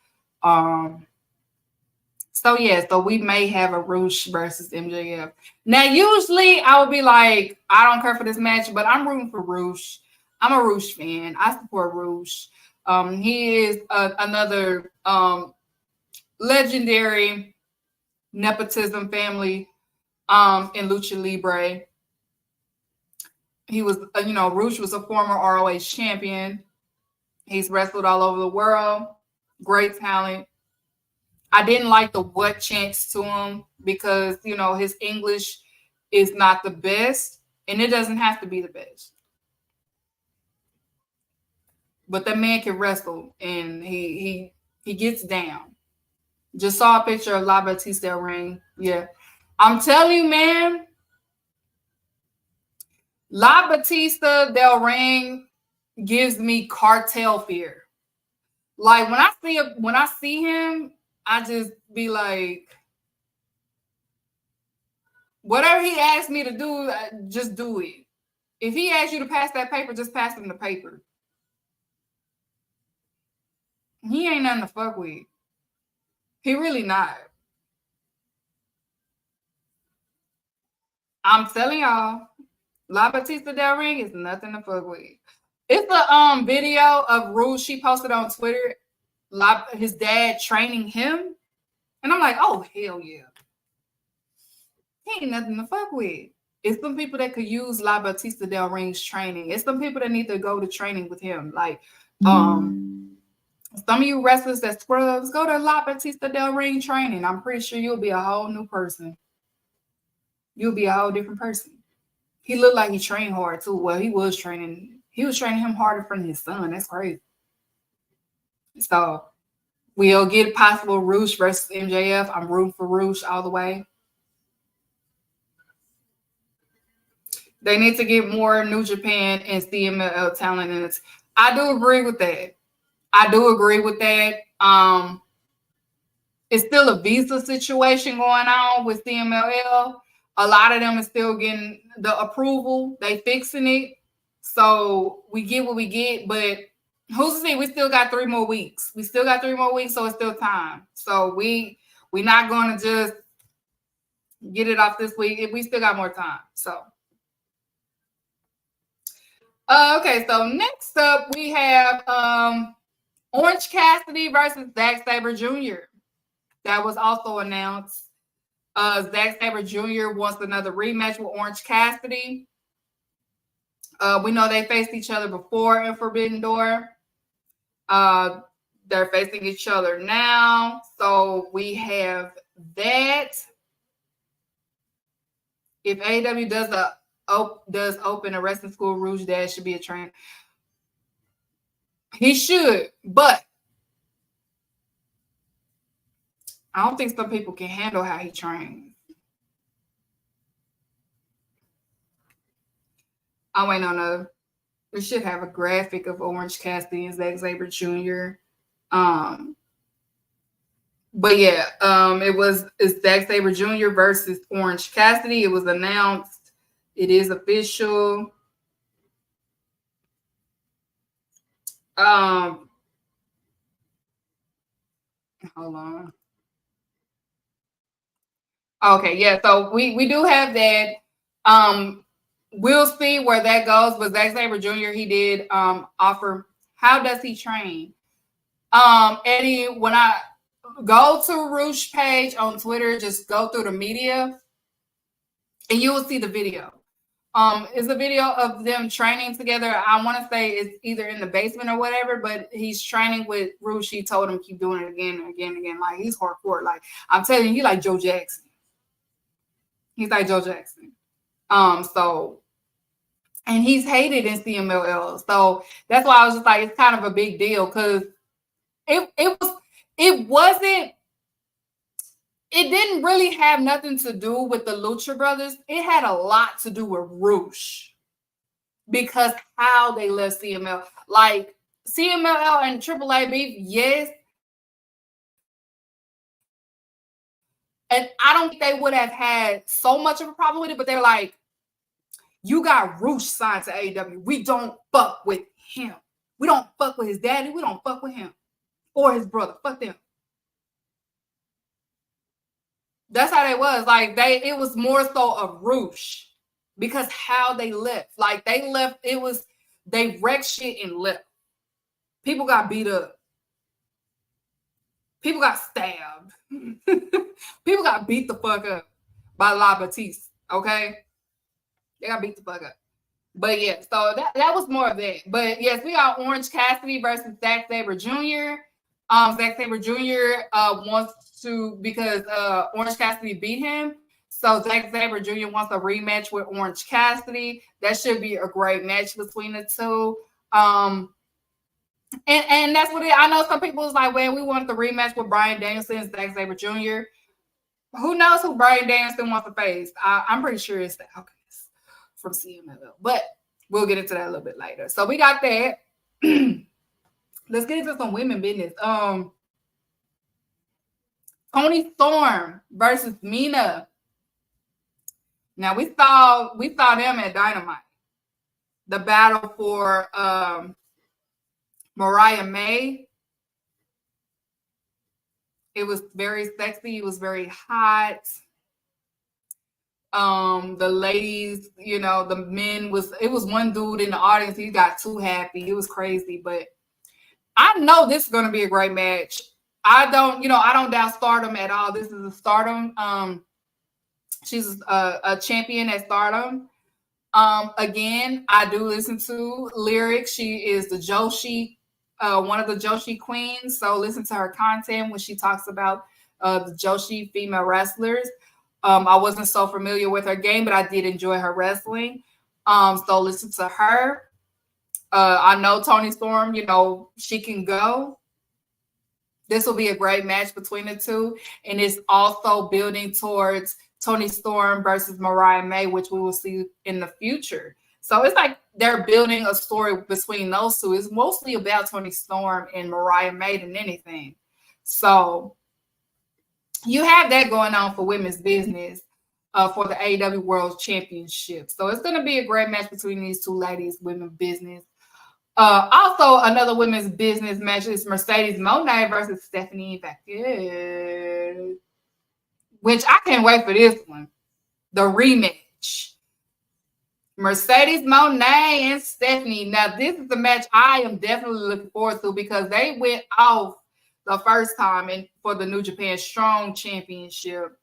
So we may have a Roosh versus MJF. Now, usually I would be like, I don't care for this match, but I'm rooting for Roosh. I'm a Roosh fan. I support Roosh. He is another legendary nepotism family in Lucha Libre. He was, Roosh was a former ROH champion. He's wrestled all over the world. Great talent. I didn't like the what chants to him because, his English is not the best, and it doesn't have to be the best. But that man can wrestle, and he gets down. Just saw a picture of La Batista ring. Yeah. I'm telling you, man, La Batista Del Ring gives me cartel fear. Like when I see him, I just be like, whatever he asks me to do, just do it. If he asks you to pass that paper, just pass him the paper. He ain't nothing to fuck with. He really not. I'm telling y'all, La Batista Del Ring is nothing to fuck with. It's a video of Roosh she posted on Twitter, his dad training him. And I'm like, oh, hell yeah. He ain't nothing to fuck with. It's some people that could use La Batista Del Ring's training. It's some people that need to go to training with him. Like, some of you wrestlers that scrubs, go to La Batista Del Ring training. I'm pretty sure you'll be a whole new person. You'll be a whole different person. He looked like he trained hard too. Well, he was training him hard in front of his son. That's crazy. So we'll get possible Roosh versus MJF. I'm rooting for Roosh all the way. They need to get more New Japan and CMLL talent in it. I do agree with that. It's still a visa situation going on with CMLL. A lot of them are still getting the approval. They fixing it. So we get what we get, but who's to say we still got 3 more weeks. So it's still time. So we're not going to just get it off this week. We still got more time. So okay, so next up we have Orange Cassidy versus Zack Sabre Jr. That was also announced. Zack Sabre Jr. wants another rematch with Orange Cassidy. We know they faced each other before in Forbidden Door. They're facing each other now. So we have that. If AEW does open a wrestling school, Rouge Dad should be a trainer. He should, but I don't think some people can handle how he trains. I'm waiting on we should have a graphic of Orange Cassidy and Zack Sabre Jr. But yeah, it's Zack Sabre Jr. versus Orange Cassidy. It was announced. It is official. Hold on. Okay, yeah. So we do have that. We'll see where that goes. But Zack Sabre Jr. he did offer. How does he train? Eddie, when I go to Rouge page on Twitter, just go through the media, and you will see the video. It's a video of them training together. I want to say it's either in the basement or whatever, but he's training with Rouge. He told him keep doing it again and again and again. Like he's hardcore. Like I'm telling you, he like Joe Jackson. He's like Joe Jackson. And he's hated in CMLL. So that's why I was just like, it's kind of a big deal because it didn't really have nothing to do with the Lucha Brothers. It had a lot to do with Rouge because how they left CMLL. Like CMLL and AAA beef, yes. And I don't think they would have had so much of a problem with it, but they're like, you got Rouge signed to AEW. We don't fuck with him. We don't fuck with his daddy. We don't fuck with him or his brother. Fuck them. That's how they was. Like it was more so of Rouge because how they left. Like they left, they wrecked shit and left. People got beat up. People got stabbed. People got beat the fuck up by La Batiste. Okay? They got beat the fuck up. But yeah, so that was more of that. But yes, we got Orange Cassidy versus Zack Sabre Jr. Zack Sabre Jr. Wants to, because Orange Cassidy beat him. So Zack Sabre Jr. wants a rematch with Orange Cassidy. That should be a great match between the two. And that's what I know some people was like, well, we want the rematch with Bryan Danielson and Zack Sabre Jr. Who knows who Bryan Danielson wants to face? I'm pretty sure it's the Alchemist from CMLL, but we'll get into that a little bit later. So we got that. Let's get into some women business. Toni Storm versus Mina. Now we saw them at Dynamite. The battle for Mariah May. It was very sexy. It was very hot. The ladies, the men it was one dude in the audience. He got too happy. It was crazy, but I know this is going to be a great match. I don't doubt Stardom at all. This is a Stardom. She's a champion at Stardom. Again, I do listen to lyrics. She is the Joshi, one of the Joshi queens. So listen to her content when she talks about the Joshi female wrestlers. I wasn't so familiar with her game, but I did enjoy her wrestling. So listen to her. I know Toni Storm, she can go. This will be a great match between the two. And it's also building towards Toni Storm versus Mariah May, which we will see in the future. So it's like they're building a story between those two. It's mostly about Toni Storm and Mariah May than anything. So you have that going on for women's business for the AEW World Championship. So it's going to be a great match between these two ladies, women's business. Also, another women's business match is Mercedes Moné versus Stephanie Vacquez, which I can't wait for this one. The rematch. Mercedes Moné and Stephanie. Now, this is the match I am definitely looking forward to because they went off the first time for the New Japan Strong Championship.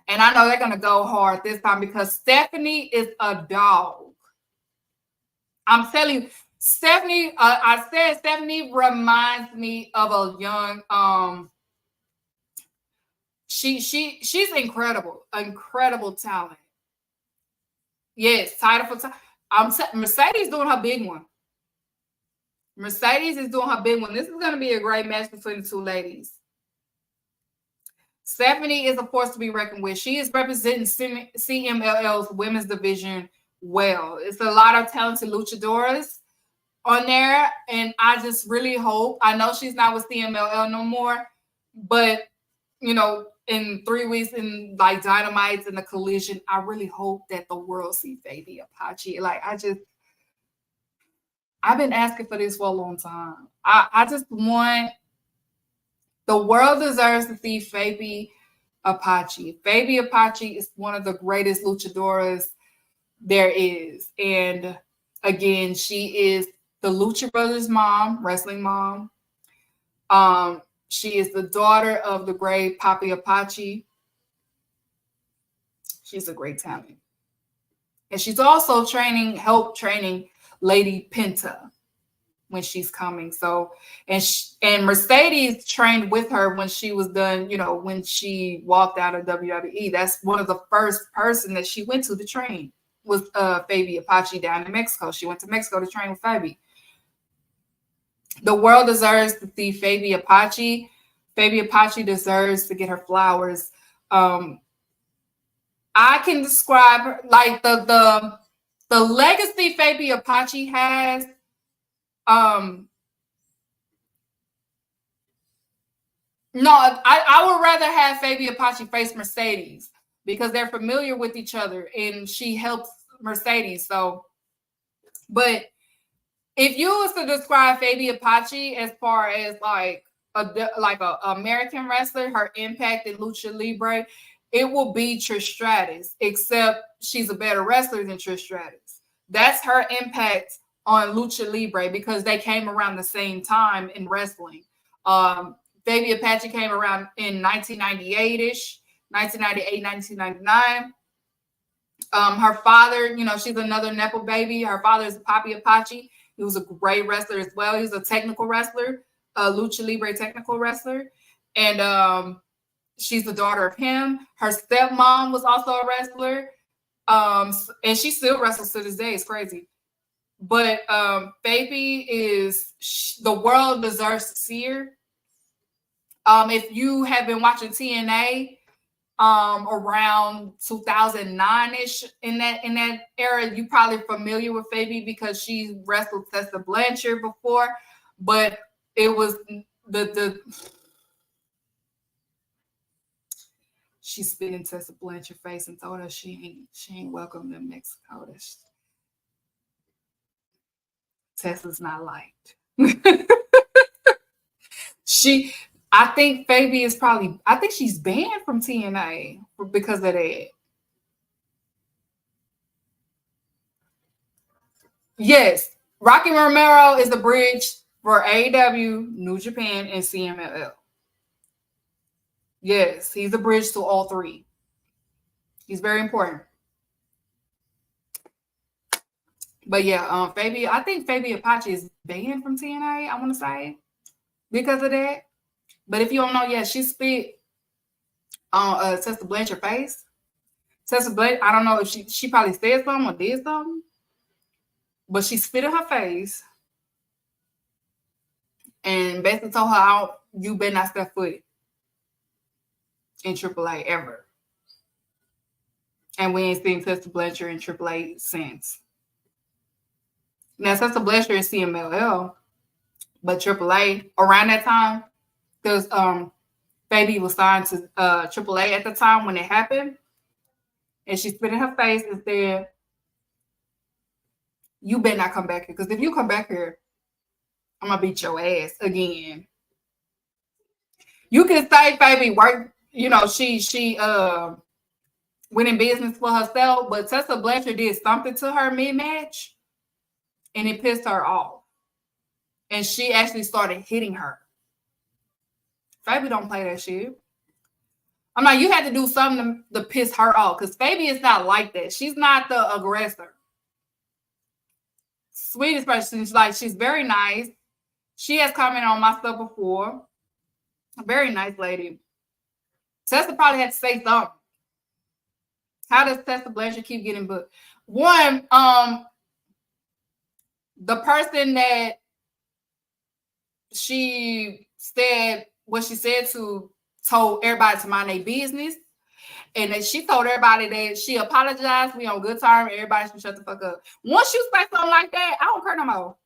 And I know they're going to go hard this time because Stephanie is a dog. I'm telling you, Stephanie, I said Stephanie reminds me of a young, she's incredible talent. Yes, title for time. Mercedes doing her big one. Mercedes is doing her big one. This is going to be a great match between the two ladies. Stephanie is a force to be reckoned with. She is representing CMLL's women's division well. It's a lot of talented luchadoras on there, and I just really hope. I know she's not with CMLL no more, but you know, in 3 weeks in like Dynamites and the Collision, I really hope that the world see Fabi Apache. Like I've been asking for this for a long time. I just want the world deserves to see Fabi Apache. Fabi Apache is one of the greatest luchadoras there is. And again, she is the Lucha Brothers mom, wrestling mom. She is the daughter of the great Papi Apache. She's a great talent. And she's also help training Lady Penta when she's coming. So, and Mercedes trained with her when she was done, you know, when she walked out of WWE. That's one of the first person that she went to train was Fabi Apache down in Mexico. She went to Mexico to train with Fabi. The world deserves to see Fabi Apache. Fabi Apache deserves to get her flowers. I can describe her like the legacy Fabi Apache has. No, I would rather have Fabi Apache face Mercedes because they're familiar with each other and she helps Mercedes. So, but if you was to describe Fabi Apache as far as like a American wrestler, her impact in Lucha Libre, it will be Trish Stratus, except she's a better wrestler than Trish Stratus. That's her impact on Lucha Libre because they came around the same time in wrestling. Fabi Apache came around in 1998-ish, 1998, 1999. Her father, you know, she's another Nepo baby. Her father is Papi Apache. He was a great wrestler as well. He was a technical wrestler, a Lucha Libre technical wrestler. And she's the daughter of him. Her stepmom was also a wrestler. And she still wrestles to this day. It's crazy. But Fabi is, the world deserves to see her. If you have been watching TNA around 2009-ish in that era, you probably familiar with Fabi because she wrestled Tessa Blanchard before, but it was the she spit in Tessa Blanchard's face and told her she ain't welcome to Mexico. Tessa's not liked. I think Fabi is I think she's banned from TNA because of that. Yes, Rocky Romero is the bridge for AEW, New Japan, and CMLL. Yes, he's the bridge to all three. He's very important. But yeah, Fabi, I think Fabi Apache is banned from TNA, I want to say, because of that. But if you don't know, yeah, she spit on Tessa Blanchard's face. Tessa Blanchard, I don't know if she probably said something or did something, but she spit in her face and basically told her, you better not step foot in AAA ever. And we ain't seen Tessa Blanchard in AAA since. Now, Tessa Blanchard is CMLL, but AAA around that time, because Fabi was signed to AAA at the time when it happened, and she spit in her face and said, you better not come back here, because if you come back here, I'm gonna beat your ass again. You can say Fabi work, you know, she went in business for herself, but Tessa Blanchard did something to her mid-match, and it pissed her off. And she actually started hitting her. Fabi don't play that shit. I'm like, you had to do something to piss her off, because Fabi is not like that. She's not the aggressor. Sweetest person. She's very nice. She has commented on my stuff before. A very nice lady. Tessa probably had to say something. How does Tessa Blanchard keep getting booked? One, the person that she said what she said to told everybody to mind their business. And then she told everybody that she apologized. We on good terms. Everybody should shut the fuck up. Once you say something like that, I don't care no more.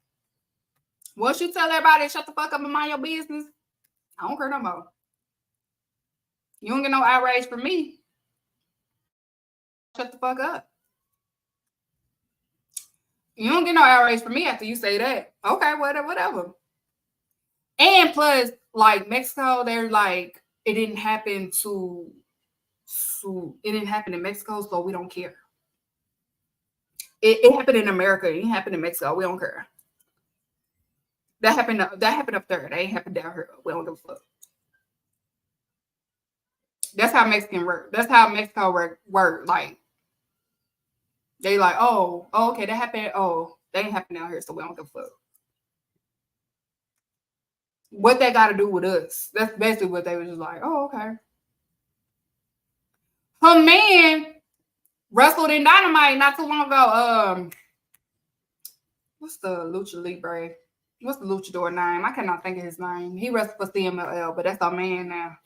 Once you tell everybody to shut the fuck up and mind your business, I don't care no more. You don't get no outrage from me. Shut the fuck up. You don't get no outrage from me after you say that. Okay, whatever. And plus, like Mexico, they're like, it didn't happen in Mexico, so we don't care. It happened in America. It didn't happen in Mexico. We don't care. That happened up there. That ain't happened down here. We don't give a fuck. That's how Mexican work. That's how Mexico work. Like, they like, oh, okay, that happened. Oh, they ain't happened down here, so we don't give a fuck. What they got to do with us? That's basically what they were just like, oh, okay. Her man wrestled in Dynamite not too long ago. What's the Lucha Libre? What's the luchador name? I cannot think of his name. He wrestled for CMLL, but that's our man now.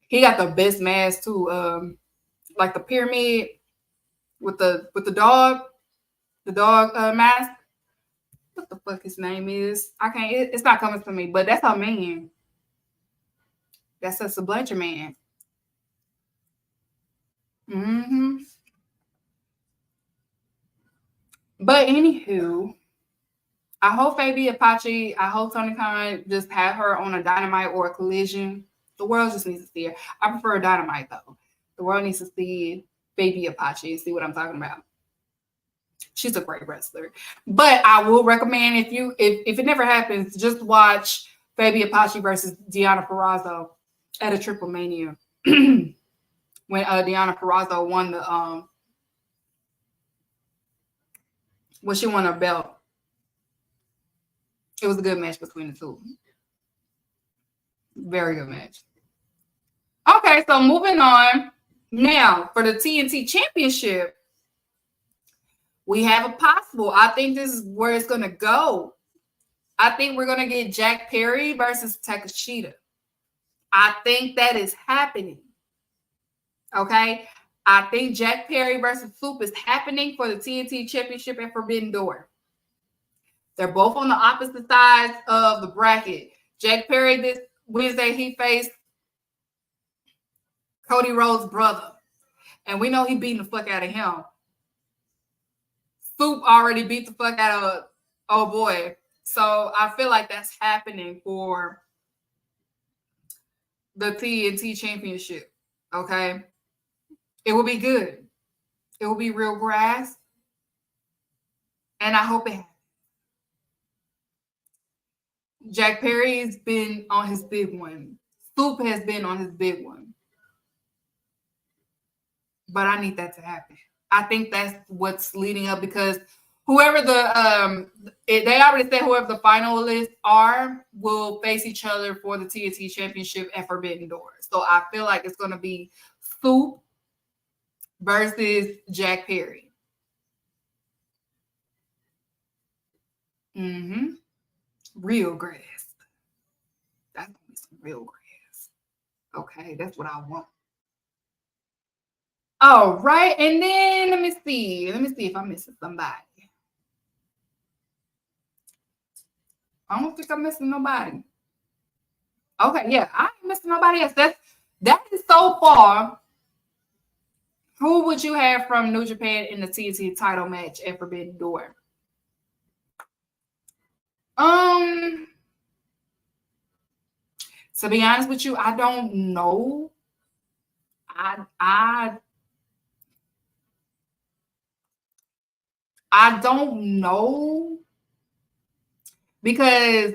He got the best mask too. Like the pyramid with the dog mask. What the fuck his name is? I can't. It's not coming to me. But that's our man. That's a Blanchard man. Mm-hmm. But anywho, I hope Fabi Apache, I hope Tony Khan just had her on a Dynamite or a Collision. The world just needs to see her. I prefer Dynamite though. The world needs to see Fabi Apache and see what I'm talking about. She's a great wrestler. But I will recommend if it never happens, just watch Fabi Apache versus Deonna Purrazzo at a Triple Mania. When Deonna Purrazzo won the when she won her belt. It was a good match between the two. Very good match. Okay, so moving on. Now, for the TNT Championship, we have a possible. I think this is where it's going to go. I think we're going to get Jack Perry versus Takeshita. I think that is happening. Okay? I think Jack Perry versus Soup is happening for the TNT Championship at Forbidden Door. They're both on the opposite sides of the bracket. Jack Perry this Wednesday, he faced Cody Rhodes' brother. And we know he beating the fuck out of him. Soup already beat the fuck out of oh boy. So I feel like that's happening for the TNT Championship. Okay? It will be good. It will be real grass. And I hope it happens. Jack Perry's been on his big one. Soup has been on his big one. But I need that to happen. I think that's what's leading up because whoever they already said whoever the finalists are will face each other for the TNT Championship at Forbidden Door. So I feel like it's going to be Soup versus Jack Perry. Mm-hmm. Real grass. That's going to be some real grass. Okay, that's what I want. All right, and then let me see if I'm missing somebody. I don't think I'm missing nobody. Okay, yeah, I ain't missing nobody else. That is so far. Who would you have from New Japan in the TNT title match at Forbidden Door? To be honest with you, I don't know. I don't know because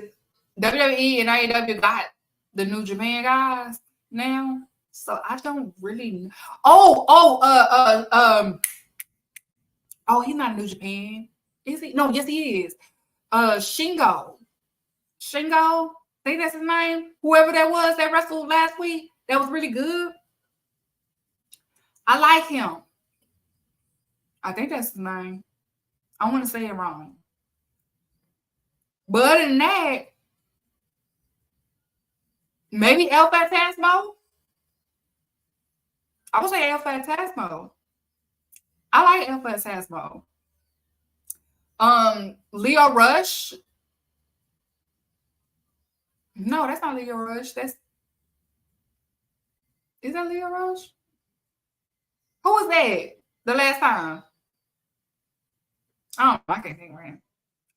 WWE and AEW got the New Japan guys now, so I don't really know. Oh, he's not New Japan. Is he? No, yes, he is. Shingo. I think that's his name. Whoever that was that wrestled last week, that was really good. I like him. I think that's his name. I want to say it wrong. But other than that, maybe El Phantasmo. I would say El Phantasmo. I like El Phantasmo. Leo Rush. No, that's not Leo Rush. Is that Leo Rush? Who was that the last time? Oh, I can't think right.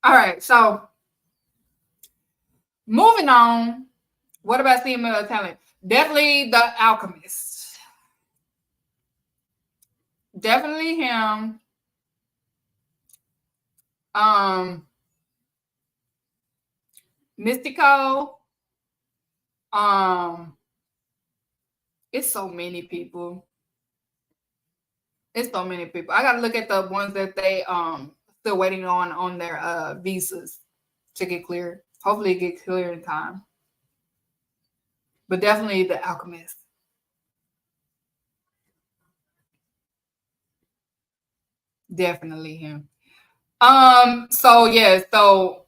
All right, so moving on. What about CMLL talent? Definitely the Alchemist. Definitely him. Mystico. It's so many people. It's so many people. I gotta look at the ones that they still waiting on their visas to get cleared. Hopefully it get clear in time. But definitely the Alchemist. Definitely him. So yeah, so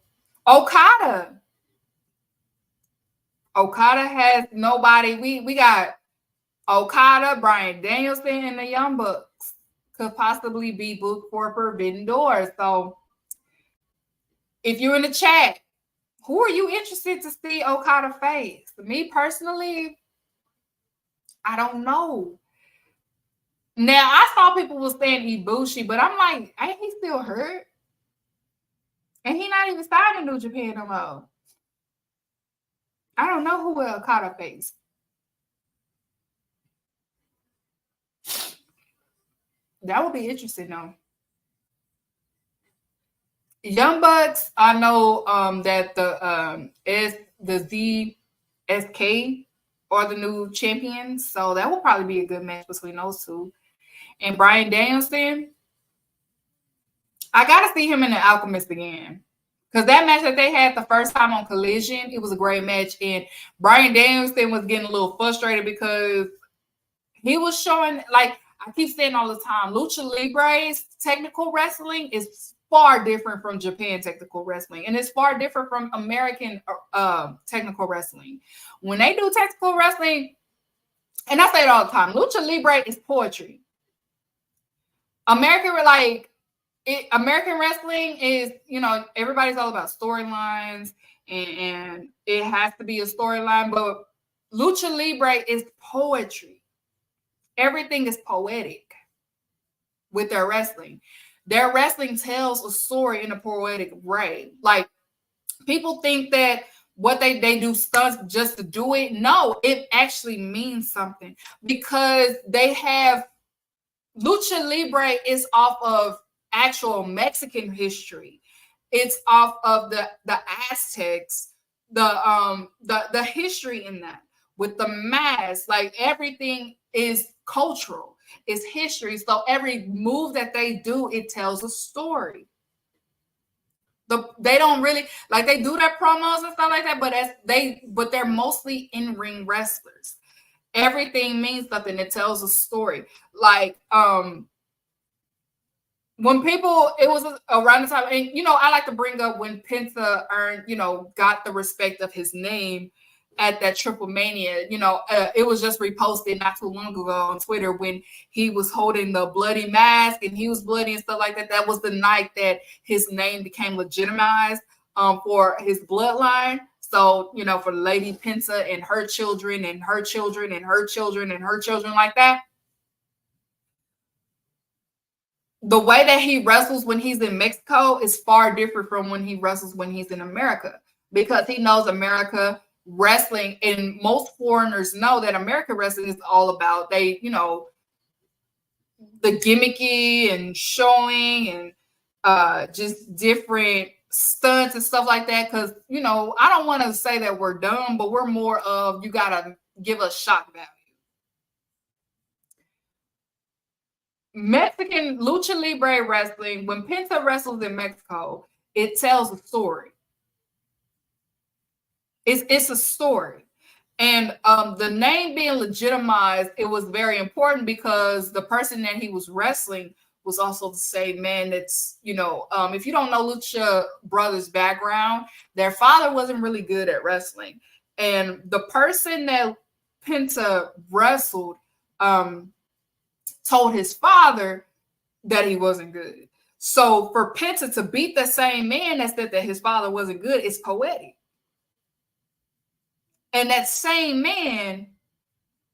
Okada has nobody. We got Okada, Bryan Danielson, and the Young Bucks could possibly be booked for Forbidden Doors. So if you're in the chat, who are you interested to see Okada face? Me personally, I don't know. Now I saw people was saying Ibushi, but I'm like, ain't he still hurt? And he not even signed to New Japan no more. I don't know who will Okada face. That would be interesting though. Young Bucks, I know that the ZSK are the new champions, so that will probably be a good match between those two. And Bryan Danielson, I gotta see him in the Alchemist again. Because that match that they had the first time on Collision, it was a great match. And Bryan Danielson was getting a little frustrated because he was showing, like I keep saying all the time, Lucha Libre's technical wrestling is far different from Japan technical wrestling. And it's far different from American technical wrestling. When they do technical wrestling, and I say it all the time, Lucha Libre is poetry. American wrestling is, everybody's all about storylines and it has to be a storyline, but Lucha Libre is poetry. Everything is poetic with their wrestling. Their wrestling tells a story in a poetic way. Like, people think that what they do stunts just to do it. No, it actually means something because they have Lucha Libre is off of actual Mexican history. It's off of the Aztecs, the history in that with the mask. Like, everything is cultural, it's history. So every move that they do, it tells a story. They don't really, like, they do their promos and stuff like that, but they're mostly in-ring wrestlers. Everything means something. It tells a story. Like, when people, it was around the time, and I like to bring up when Penta earned, got the respect of his name at that Triple Mania. It was just reposted not too long ago on Twitter when he was holding the bloody mask and he was bloody and stuff like that. That was the night that his name became legitimized for his bloodline. So, for Lady Penta and her children and her children and her children and her children, like that. The way that he wrestles when he's in Mexico is far different from when he wrestles when he's in America, because he knows America wrestling, and most foreigners know that American wrestling is all about the gimmicky and showing and just different stunts and stuff like that. Because I don't want to say that we're dumb, but we're more of, you gotta give us shock value. Mexican lucha libre wrestling, when Penta wrestles in Mexico, it tells a story. It's a story. And the name being legitimized, it was very important because the person that he was wrestling was also the same man that's, if you don't know Lucha Brothers' background, their father wasn't really good at wrestling. And the person that Penta wrestled told his father that he wasn't good. So for Penta to beat the same man that said that his father wasn't good is poetic. And that same man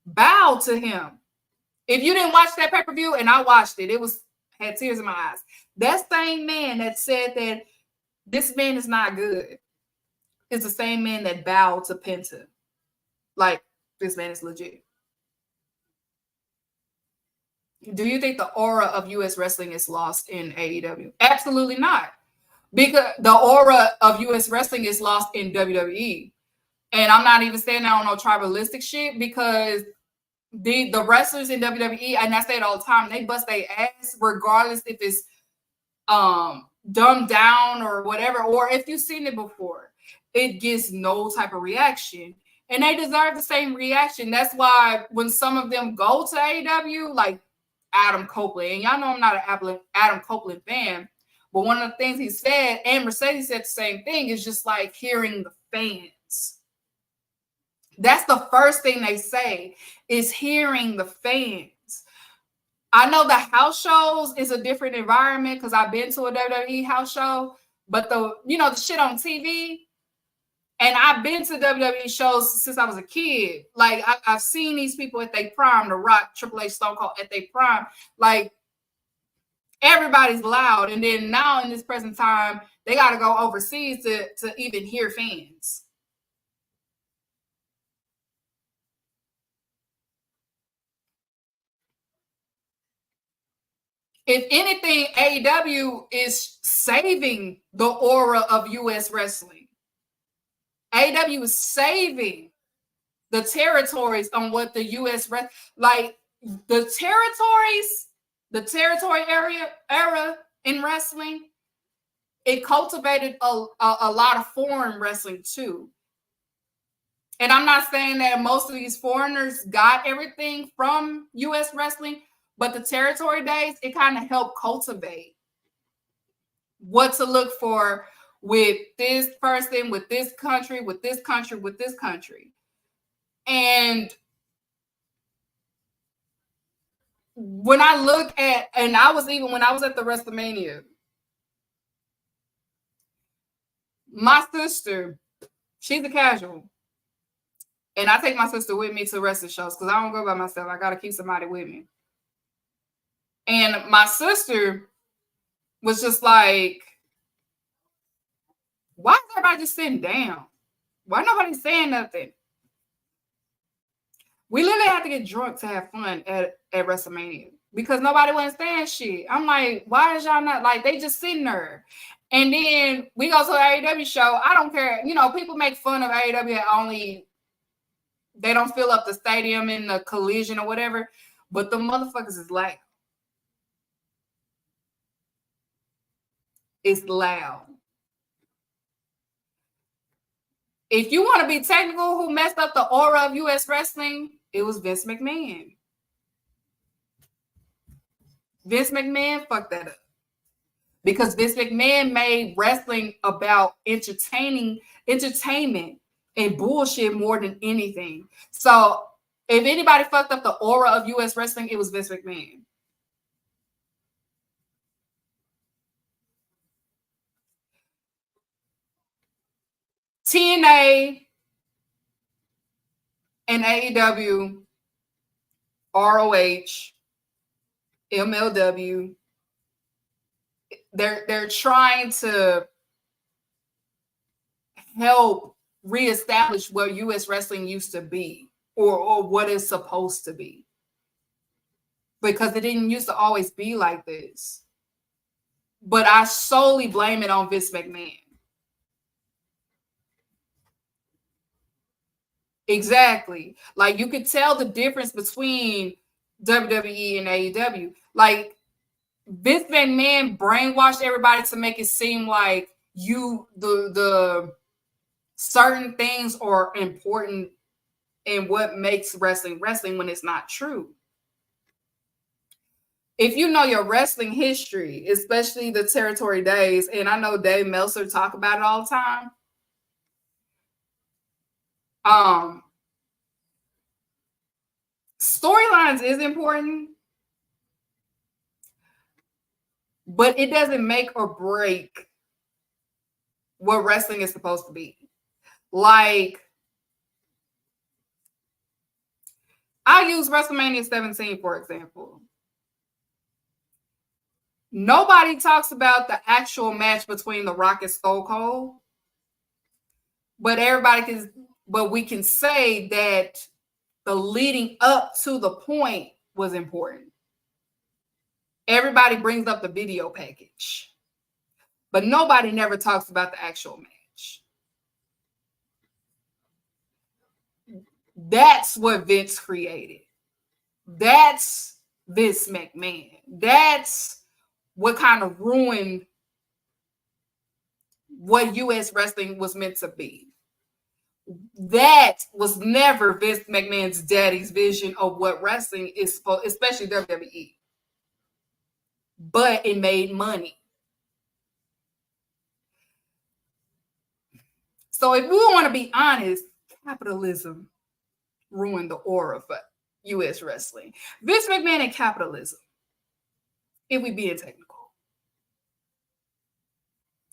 bowed to him. If you didn't watch that pay-per-view, and I watched it, had tears in my eyes. That same man that said that this man is not good is the same man that bowed to Penta. Like, this man is legit. Do you think the aura of U.S. wrestling is lost in AEW? Absolutely not. Because the aura of U.S. wrestling is lost in WWE. And I'm not even saying that on no tribalistic shit, because the wrestlers in WWE, and I say it all the time, they bust their ass regardless if it's dumbed down or whatever, or if you've seen it before. It gets no type of reaction. And they deserve the same reaction. That's why when some of them go to AEW, like Adam Copeland, and y'all know I'm not an Adam Copeland fan, but one of the things he said, and Mercedes said the same thing, is just like hearing the fans. That's the first thing they say, is hearing the fans. I know the house shows is a different environment because I've been to a WWE house show, but the shit on TV, and I've been to WWE shows since I was a kid. Like, I've seen these people at their prime, The Rock, Triple H, Stone Cold at their prime. Like, everybody's loud. And then now in this present time, they got to go overseas to even hear fans. If anything, AEW is saving the aura of U.S. wrestling. AEW is saving the territories on what the U.S. like the territory era in wrestling. It cultivated a lot of foreign wrestling too. And I'm not saying that most of these foreigners got everything from U.S. wrestling, but the territory days, it kind of helped cultivate what to look for with this person, with this country, with this country, with this country. And when I look at, and when I was at the WrestleMania, my sister, she's a casual. And I take my sister with me to wrestling shows because I don't go by myself. I got to keep somebody with me. And my sister was just like, why is everybody just sitting down? Why nobody saying nothing? We literally have to get drunk to have fun at WrestleMania because nobody wasn't saying shit. I'm like, why is y'all not, like, they just sitting there? And then we go to an AEW show. I don't care. People make fun of AEW only. They don't fill up the stadium in the collision or whatever, but the motherfuckers is loud. It's loud. If you want to be technical, who messed up the aura of U.S. wrestling, it was Vince McMahon. Vince McMahon fucked that up. Because Vince McMahon made wrestling about entertainment and bullshit more than anything. So if anybody fucked up the aura of U.S. wrestling, it was Vince McMahon. TNA and AEW, ROH, MLW, they're trying to help reestablish what U.S. wrestling used to be, or what it's supposed to be. Because it didn't used to always be like this. But I solely blame it on Vince McMahon. Exactly. Like, you could tell the difference between WWE and AEW. Like, Vince McMahon brainwashed everybody to make it seem like the certain things are important in what makes wrestling when it's not true. If you know your wrestling history, especially the territory days, and I know Dave Meltzer talk about it all the time. Storylines is important, but it doesn't make or break what wrestling is supposed to be. Like, I use WrestleMania 17, for example. Nobody talks about the actual match between The Rock and Stone Cold, but we can say that the leading up to the point was important. Everybody brings up the video package, but nobody never talks about the actual match. That's what Vince created. That's Vince McMahon. That's what kind of ruined what U.S. wrestling was meant to be. That was never Vince McMahon's daddy's vision of what wrestling is supposed, especially WWE. But it made money. So if we want to be honest, capitalism ruined the aura for U.S. wrestling. Vince McMahon and capitalism, if we being technical.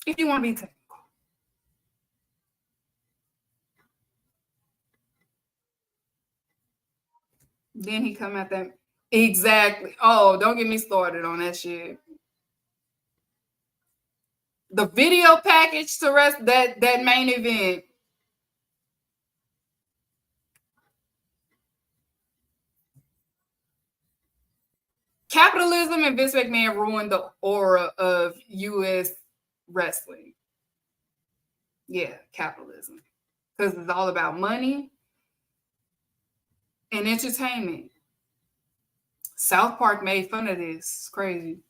If you want to be technical. Then he come at that. Exactly. Oh, don't get me started on that shit. The video package to rest that main event. Capitalism and Vince McMahon ruined the aura of U.S. wrestling. Yeah, capitalism. Because it's all about money and entertainment. South Park made fun of this. It's crazy.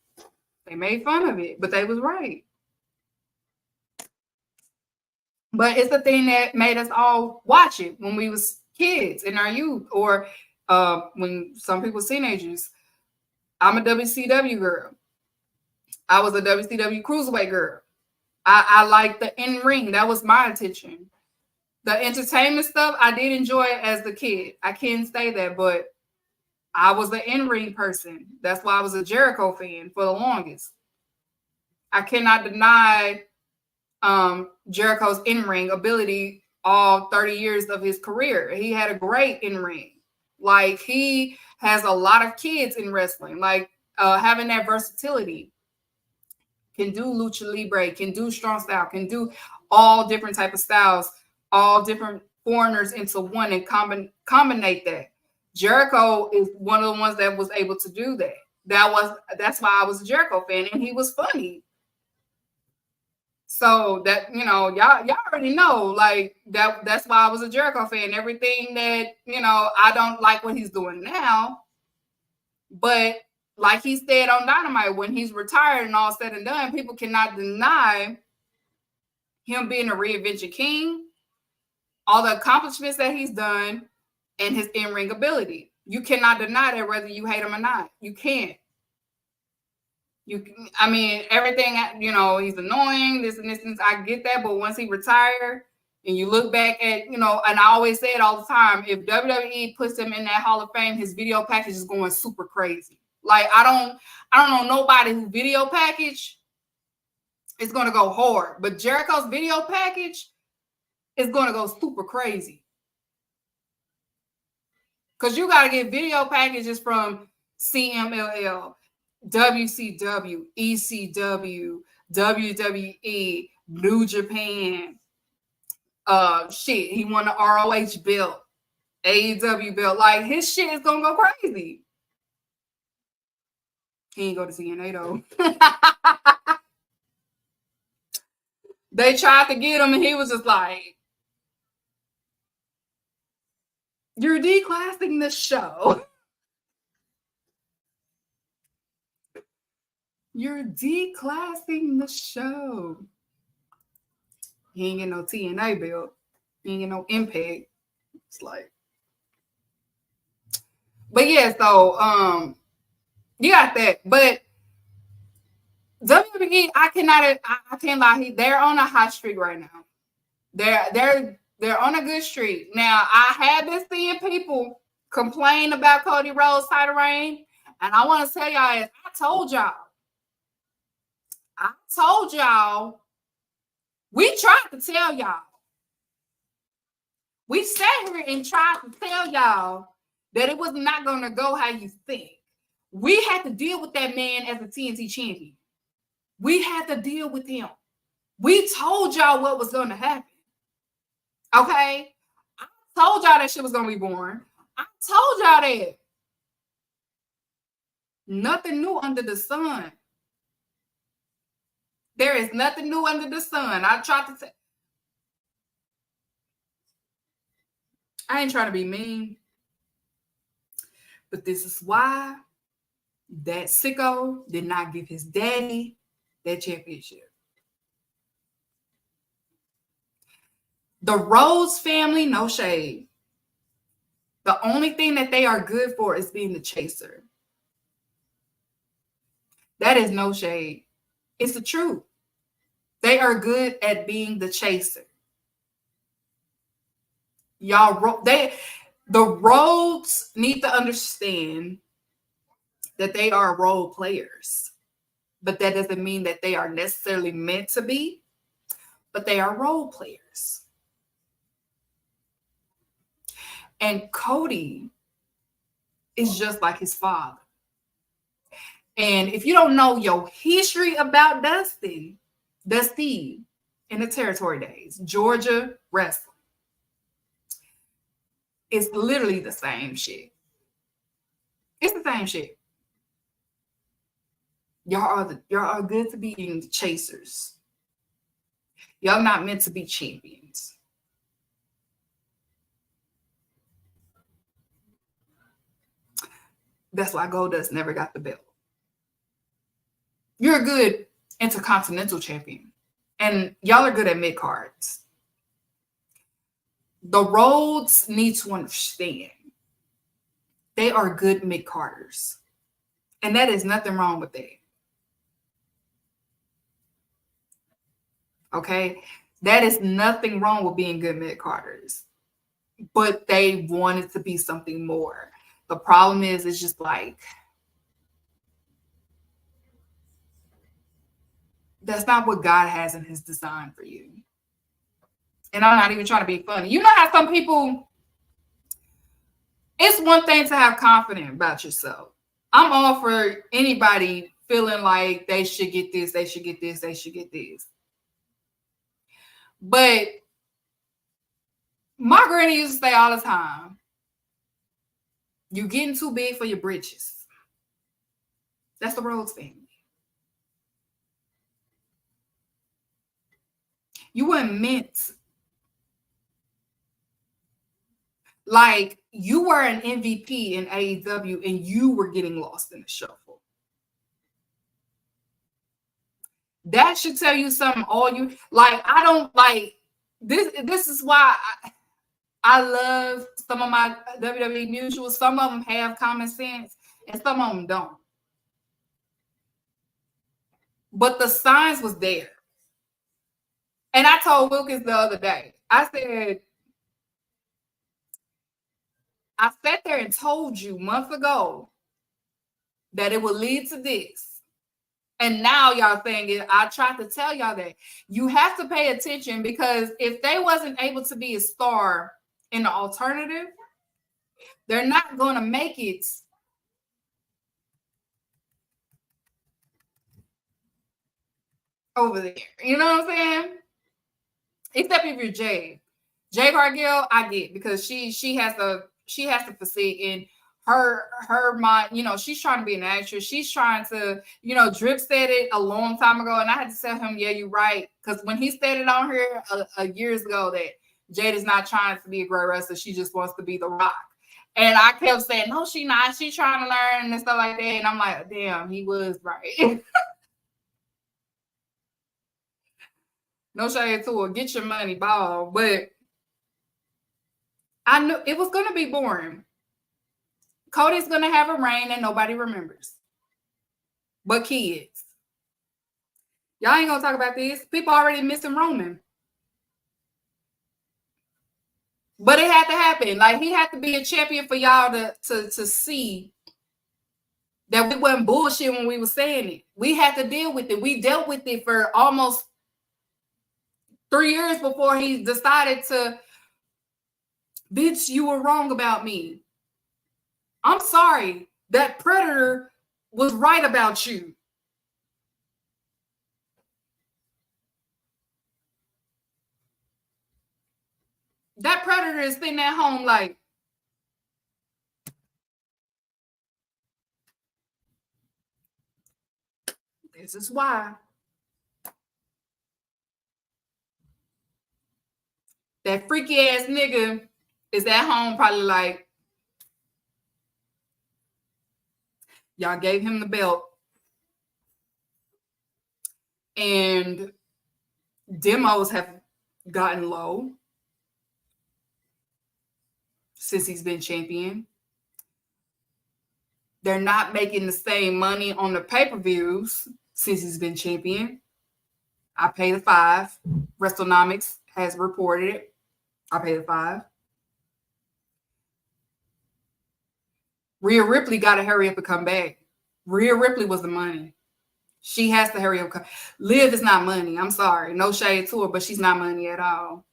They made fun of it, but they was right. But it's the thing that made us all watch it when we was kids in our youth, or when some people teenagers. I'm a WCW girl. I was a WCW cruiserweight girl. I liked the in-ring. That was my attention. The entertainment stuff, I did enjoy it as a kid. I can't say that, but I was the in-ring person. That's why I was a Jericho fan for the longest. I cannot deny Jericho's in-ring ability all 30 years of his career. He had a great in-ring. Like, he has a lot of kids in wrestling. Like, having that versatility. Can do lucha libre, can do strong style, can do all different type of styles, all different foreigners into one, and combinate that. Jericho is one of the ones that was able to do that. That's why I was a Jericho fan, and he was funny. So that, y'all already know, like, that's why I was a Jericho fan. Everything that, I don't like what he's doing now, but like he said on Dynamite, when he's retired and all said and done, people cannot deny him being a reinvention king, all the accomplishments that he's done, and his in-ring ability. You cannot deny that, whether you hate him or not. You can't. Everything, he's annoying, this and this, I get that, but once he retired, and you look back at, and I always say it all the time, if WWE puts him in that Hall of Fame, his video package is going super crazy. Like, I don't know nobody who video package is going to go hard, but Jericho's video package is going to go super crazy. Because you got to get video packages from CMLL, WCW, ECW, WWE, New Japan. He won the ROH belt, AEW belt. Like, his shit is going to go crazy. He ain't go to TNA though. They tried to get him, and he was just like, "You're declassing the show." You're declassing the show. He ain't get no TNA belt. He ain't get no Impact. It's like, but yeah, so you got that. But WWE, I can't lie. They're on a hot streak right now. They're on a good streak. Now, I have been seeing people complain about Cody Rhodes' title reign, and I want to tell y'all, I told y'all, we tried to tell y'all. We sat here and tried to tell y'all that it was not going to go how you think. We had to deal with that man as a TNT champion. We had to deal with him. We told y'all what was going to happen. Okay? I told y'all that shit was going to be boring. I told y'all that. Nothing new under the sun. There is nothing new under the sun. I tried to say. I ain't trying to be mean. But this is why that sicko did not give his daddy that championship. The Rhodes family, no shade. The only thing that they are good for is being the chaser. That is no shade. It's the truth. They are good at being the chaser. Y'all, the Rhodes need to understand that they are role players. But that doesn't mean that they are necessarily meant to be. But they are role players. And Cody is just like his father. And if you don't know your history about Dusty in the territory days, Georgia wrestling, it's literally the same shit. It's the same shit. Y'all are good to be the chasers. Y'all not meant to be champions. That's why Goldust never got the belt. You're a good intercontinental champion. And y'all are good at mid-cards. The Rhodes need to understand they are good mid-carders. And that is nothing wrong with that. Okay? That is nothing wrong with being good mid-carders. But they wanted to be something more. The problem is, it's just like, that's not what God has in his design for you. And I'm not even trying to be funny. You know how some people, it's one thing to have confidence about yourself. I'm all for anybody feeling like they should get this, they should get this, they should get this. But my granny used to say all the time, you're getting too big for your britches. That's the Rhodes family. You weren't meant. Like, you were an MVP in AEW and you were getting lost in the shuffle. That should tell you something. All you like, I don't like this. This is why I love some of my WWE mutuals. Some of them have common sense and some of them don't. But the signs was there. And I told Wilkins the other day, I sat there and told you months ago that it would lead to this. And now y'all saying it. I tried to tell y'all that you have to pay attention, because if they wasn't able to be a star in the alternative, they're not going to make it over there. You know what I'm saying? Except if you're Jade Cargill, I get, because she has the physique and her mind, you know, she's trying to be an actress. She's trying to, you know, Drip said it a long time ago, and I had to tell him, yeah, you're right. Because when he said it on here years ago that Jade is not trying to be a great wrestler, she just wants to be The Rock. And I kept saying, no, she not. She's trying to learn and stuff like that. And I'm like, damn, he was right. No shade to her. Get your money, ball. But I knew it was going to be boring. Cody's going to have a reign and nobody remembers. But kids. Y'all ain't going to talk about this. People already missing Roman. But it had to happen. Like, he had to be a champion for y'all to see that we wasn't bullshit when we were saying it. We had to deal with it. We dealt with it for almost 3 years before he decided to, bitch, you were wrong about me. I'm sorry. That predator was right about you. That predator is sitting at home like, this is why. That freaky ass nigga is at home probably like, y'all gave him the belt. And demos have gotten low since he's been champion. They're not making the same money on the pay-per-views since he's been champion. I pay the $5. WrestleNomics has reported it. I pay the $5. Rhea Ripley got to hurry up and come back. Rhea Ripley was the money. She has to hurry up. Liv is not money. I'm sorry. No shade to her, but she's not money at all.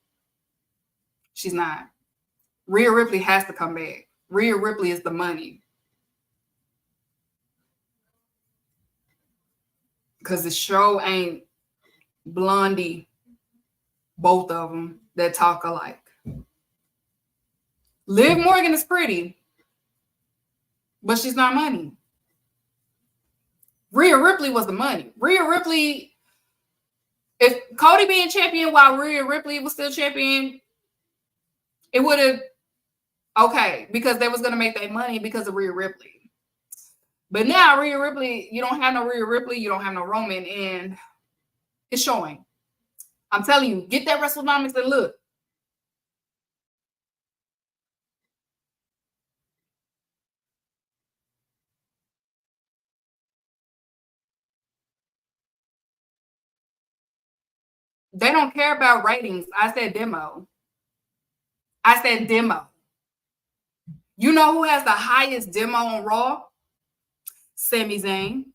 She's not. Rhea Ripley has to come back. Rhea Ripley is the money. Because the show ain't Blondie, both of them, that talk alike. Liv Morgan is pretty, but she's not money. Rhea Ripley was the money. Rhea Ripley, if Cody being champion while Rhea Ripley was still champion, it would have, okay, because they was going to make that money because of Rhea Ripley. But now Rhea Ripley, you don't have no Rhea Ripley, you don't have no Roman, and it's showing. I'm telling you, get that WrestleNomics and look. They don't care about ratings. I said demo. I said demo. You know who has the highest demo on Raw? Sami Zayn.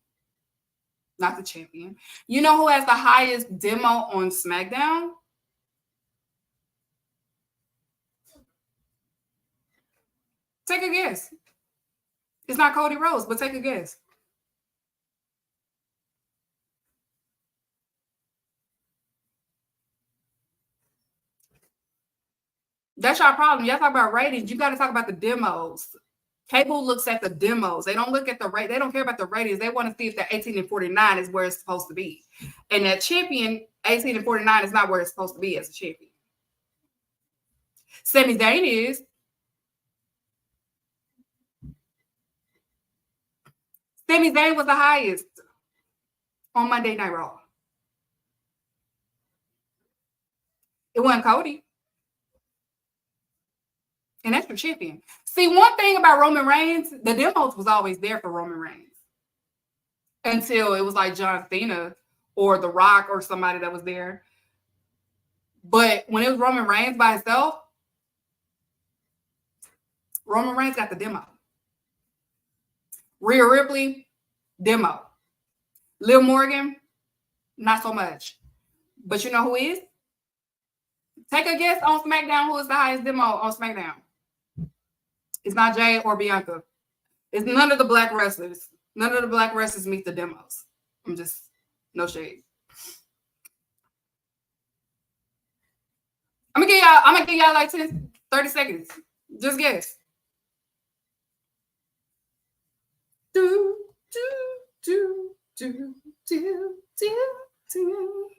Not the champion. You know who has the highest demo on SmackDown? Take a guess. It's not Cody Rhodes, but take a guess. That's your problem. Y'all talk about ratings. You got to talk about the demos. Cable looks at the demos. They don't look at the rate. They don't care about the ratings. They want to see if the 18 and 49 is where it's supposed to be. And that champion, 18 and 49, is not where it's supposed to be as a champion. Sami Zayn is. Sami Zayn was the highest on Monday Night Raw. It wasn't Cody. And that's your champion. See, one thing about Roman Reigns, the demos was always there for Roman Reigns. Until it was like John Cena or The Rock or somebody that was there. But when it was Roman Reigns by himself, Roman Reigns got the demo. Rhea Ripley, demo. Liv Morgan, not so much. But you know who is? Take a guess on SmackDown who is the highest demo on SmackDown. It's not Jay or Bianca. It's none of the black wrestlers. None of the black wrestlers meet the demos. I'm just, no shade. I'm gonna give y'all like 10, 30 seconds. Just guess. Do, do, do, do, do, do, do,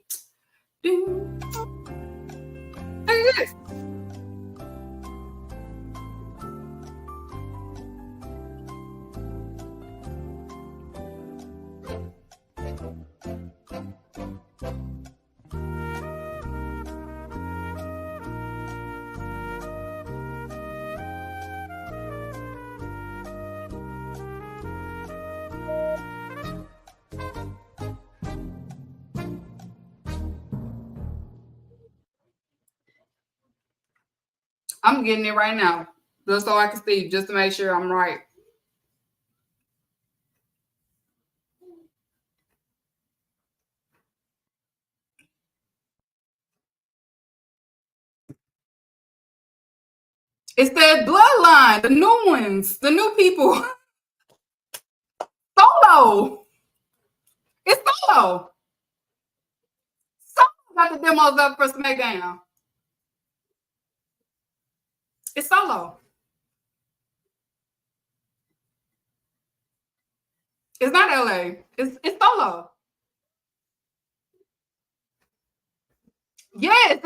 do. Hey, yes. I'm getting it right now, just so I can see, just to make sure I'm right. It's that bloodline, the new ones, the new people. Solo. It's Solo. Solo got the demos up for SmackDown. It's Solo. It's not LA. It's Solo. Yes,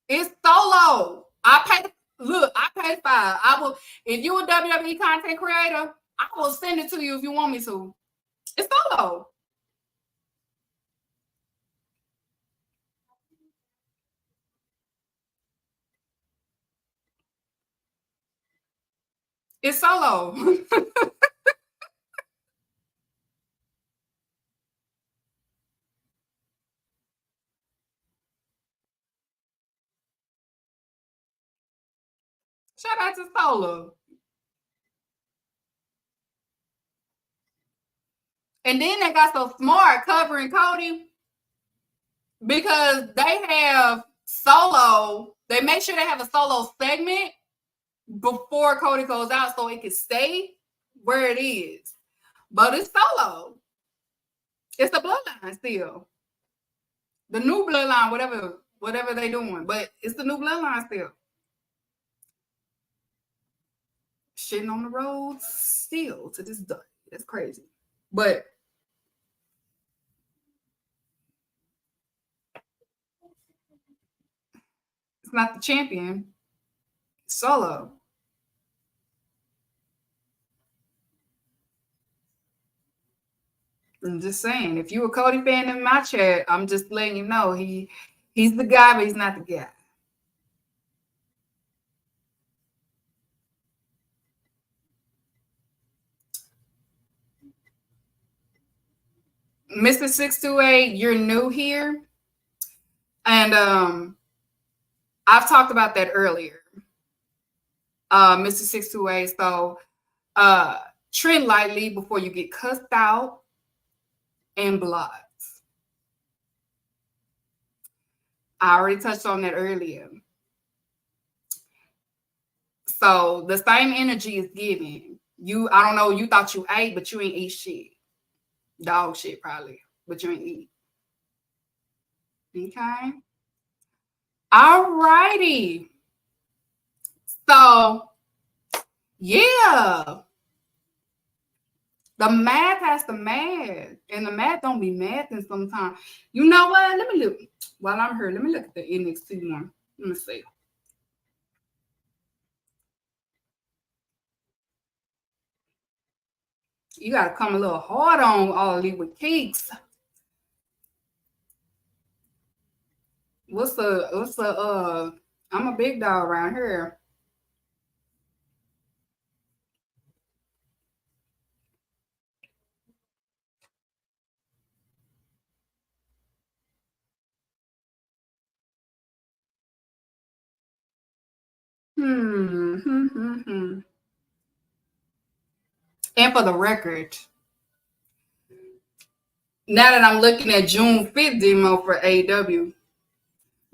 it's Solo. I paid $5. I will, if you're a WWE content creator, I will send it to you if you want me to. It's Solo. It's Solo. Shout out to Solo. And then they got so smart covering Cody because they have Solo. They make sure they have a Solo segment before Cody goes out so it can stay where it is. But it's Solo. It's the bloodline still. The new bloodline, whatever they doing. But it's the new bloodline still. Shitting on the road still to this day. That's crazy. But it's not the champion. It's Solo. I'm just saying, if you're a Cody fan in my chat, I'm just letting you know he's the guy, but he's not the guy. Mr. 628, you're new here. And I've talked about that earlier. Mr. 628. So tread lightly before you get cussed out and blocked. I already touched on that earlier. So the same energy is given. I don't know, you thought you ate, but you ain't eat shit. Dog shit, probably, but you ain't eat. Okay. All righty. So, yeah. The math has to math, and the math don't be mathing sometimes. You know what? Let me look. While I'm here, let me look at the NXT one. Let me see. You got to come a little hard on all of these with cakes. I'm a big dog around here. And for the record, now that I'm looking at June 5th demo for AEW,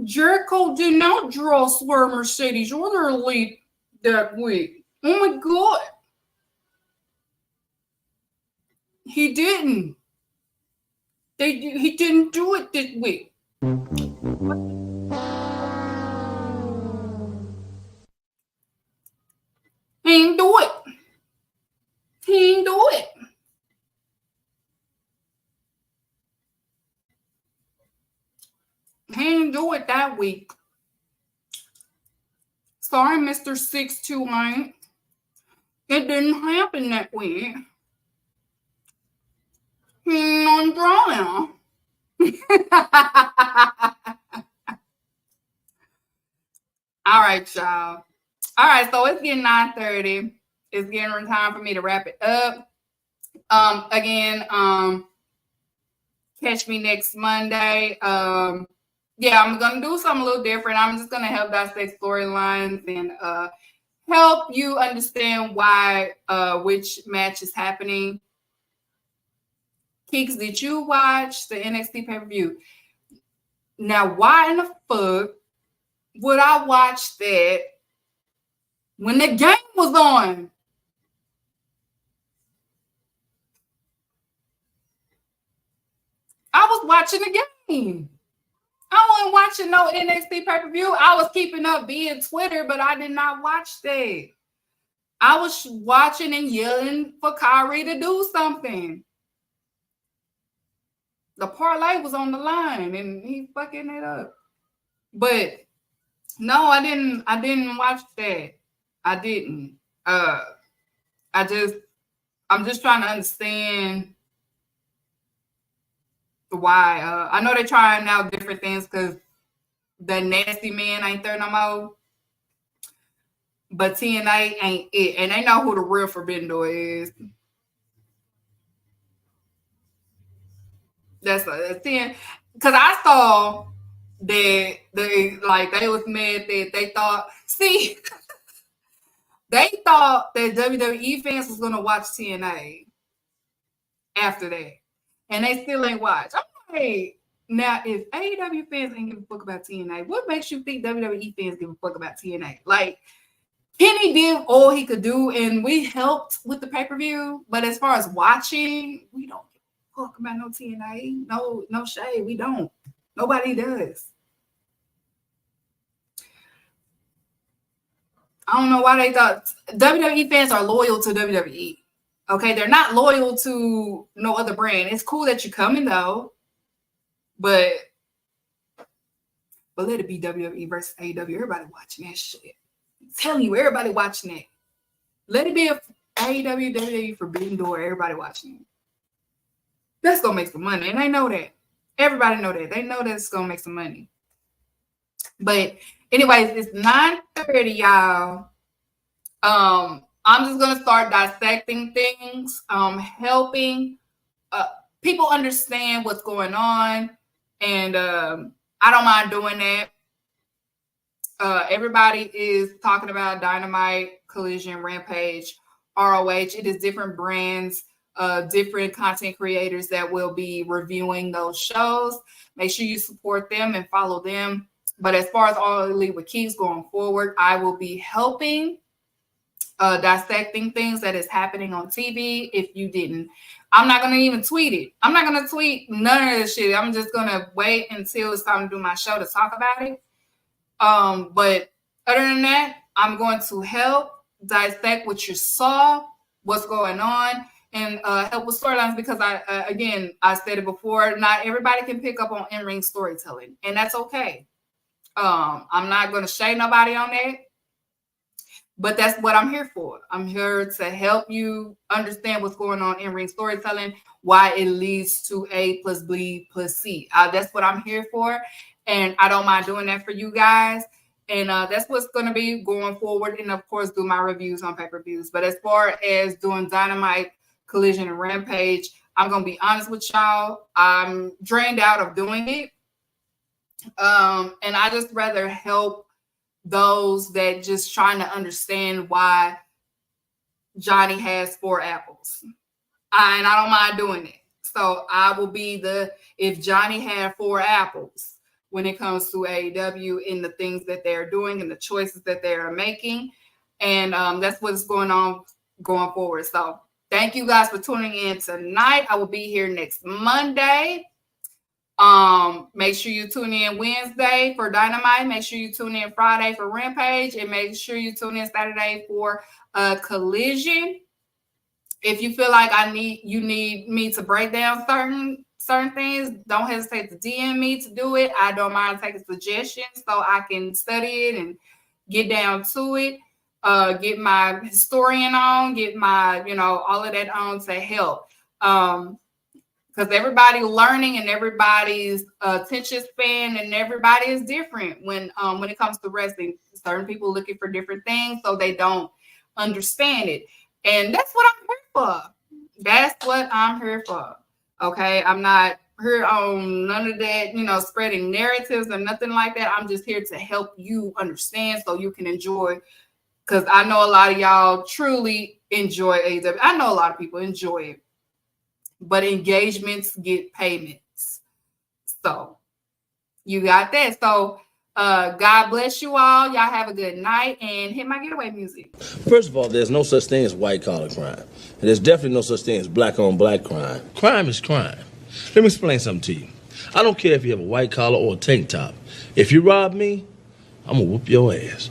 Jericho did not draw Swerve Mercedes or their elite that week. Oh my God. He didn't. He didn't do it this week. He didn't do it. He didn't do it. He didn't do it that week. Sorry, Mr. 628. It didn't happen that week. He ain't on drawing. All right, y'all. All right, so it's getting 9:30. It's getting time for me to wrap it up. Again, catch me next Monday. yeah, I'm gonna do something a little different. I'm just gonna help dissect storylines and help you understand why which match is happening. Keeks, did you watch the NXT pay-per-view? Now, why in the fuck would I watch that when the game was on? I was watching the game. I wasn't watching no NXT pay-per-view. I was keeping up via Twitter, but I did not watch that. I was watching and yelling for Kyrie to do something. The parlay was on the line and he fucking it up. But no, I didn't watch that. I didn't. I'm just trying to understand why. I know they're trying out different things because the nasty man ain't there no more. But TNA ain't it. And they know who the real Forbidden Door is. That's a 10. Because I saw that they was mad that they thought, see, they thought that WWE fans was gonna watch TNA after that. And they still ain't watch. I'm like, now if AEW fans ain't give a fuck about TNA, what makes you think WWE fans give a fuck about TNA? Like, Kenny did all he could do, and we helped with the pay-per-view. But as far as watching, we don't give a fuck about no TNA. No shade. We don't. Nobody does. I don't know why they thought WWE fans are loyal to WWE. Okay, they're not loyal to no other brand. It's cool that you're coming though, but let it be WWE versus AEW. Everybody watching that shit. I'm telling you, everybody watching it. Let it be a AEW, WWE Forbidden Door. Everybody watching it. That's gonna make some money, and they know that. Everybody know that. They know that it's gonna make some money. But anyways, it's 9:30, y'all. I'm just gonna start dissecting things, helping people understand what's going on, and I don't mind doing that. Everybody is talking about Dynamite, Collision, Rampage, ROH. It is different brands, different content creators that will be reviewing those shows. Make sure you support them and follow them. But as far as All Elite with Keys going forward, I will be helping dissecting things that is happening on TV. If you didn't, I'm not going to even tweet it. I'm not going to tweet none of this shit. I'm just going to wait until it's time to do my show to talk about it. But other than that, I'm going to help dissect what you saw, what's going on, and help with storylines because I said it before, not everybody can pick up on in-ring storytelling, and that's okay. I'm not going to shade nobody on that. But that's what I'm here for. I'm here to help you understand what's going on in ring storytelling, why it leads to A plus B plus C. That's what I'm here for. And I don't mind doing that for you guys. And that's what's going to be going forward. And of course, do my reviews on pay-per-views. But as far as doing Dynamite, Collision, and Rampage, I'm going to be honest with y'all. I'm drained out of doing it. And I just rather help those that just trying to understand why Johnny has 4 apples. And I don't mind doing it. So I will be if Johnny had 4 apples when it comes to AEW in the things that they're doing and the choices that they are making. And that's what's going on going forward. So thank you guys for tuning in tonight. I will be here next Monday. Make sure you tune in Wednesday for Dynamite. Make sure you tune in Friday for Rampage, and make sure you tune in Saturday for Collision. If you feel like you need me to break down certain things, don't hesitate to DM me to do it. I don't mind taking suggestions so I can study it and get down to it. Get my historian on, get my all of that on to help. Because everybody learning and everybody's attention span and everybody is different when it comes to wrestling. Certain people looking for different things, so they don't understand it. And that's what I'm here for. That's what I'm here for. Okay, I'm not here on none of that, you know, spreading narratives or nothing like that. I'm just here to help you understand so you can enjoy. Because I know a lot of y'all truly enjoy AEW. I know a lot of people enjoy it. But engagements get payments. So you got that. So God bless you all. Y'all have a good night and hit my getaway music. First of all, there's no such thing as white-collar crime. And there's definitely no such thing as black-on-black crime. Crime is crime. Let me explain something to you. I don't care if you have a white collar or a tank top. If you rob me, I'm going to whoop your ass.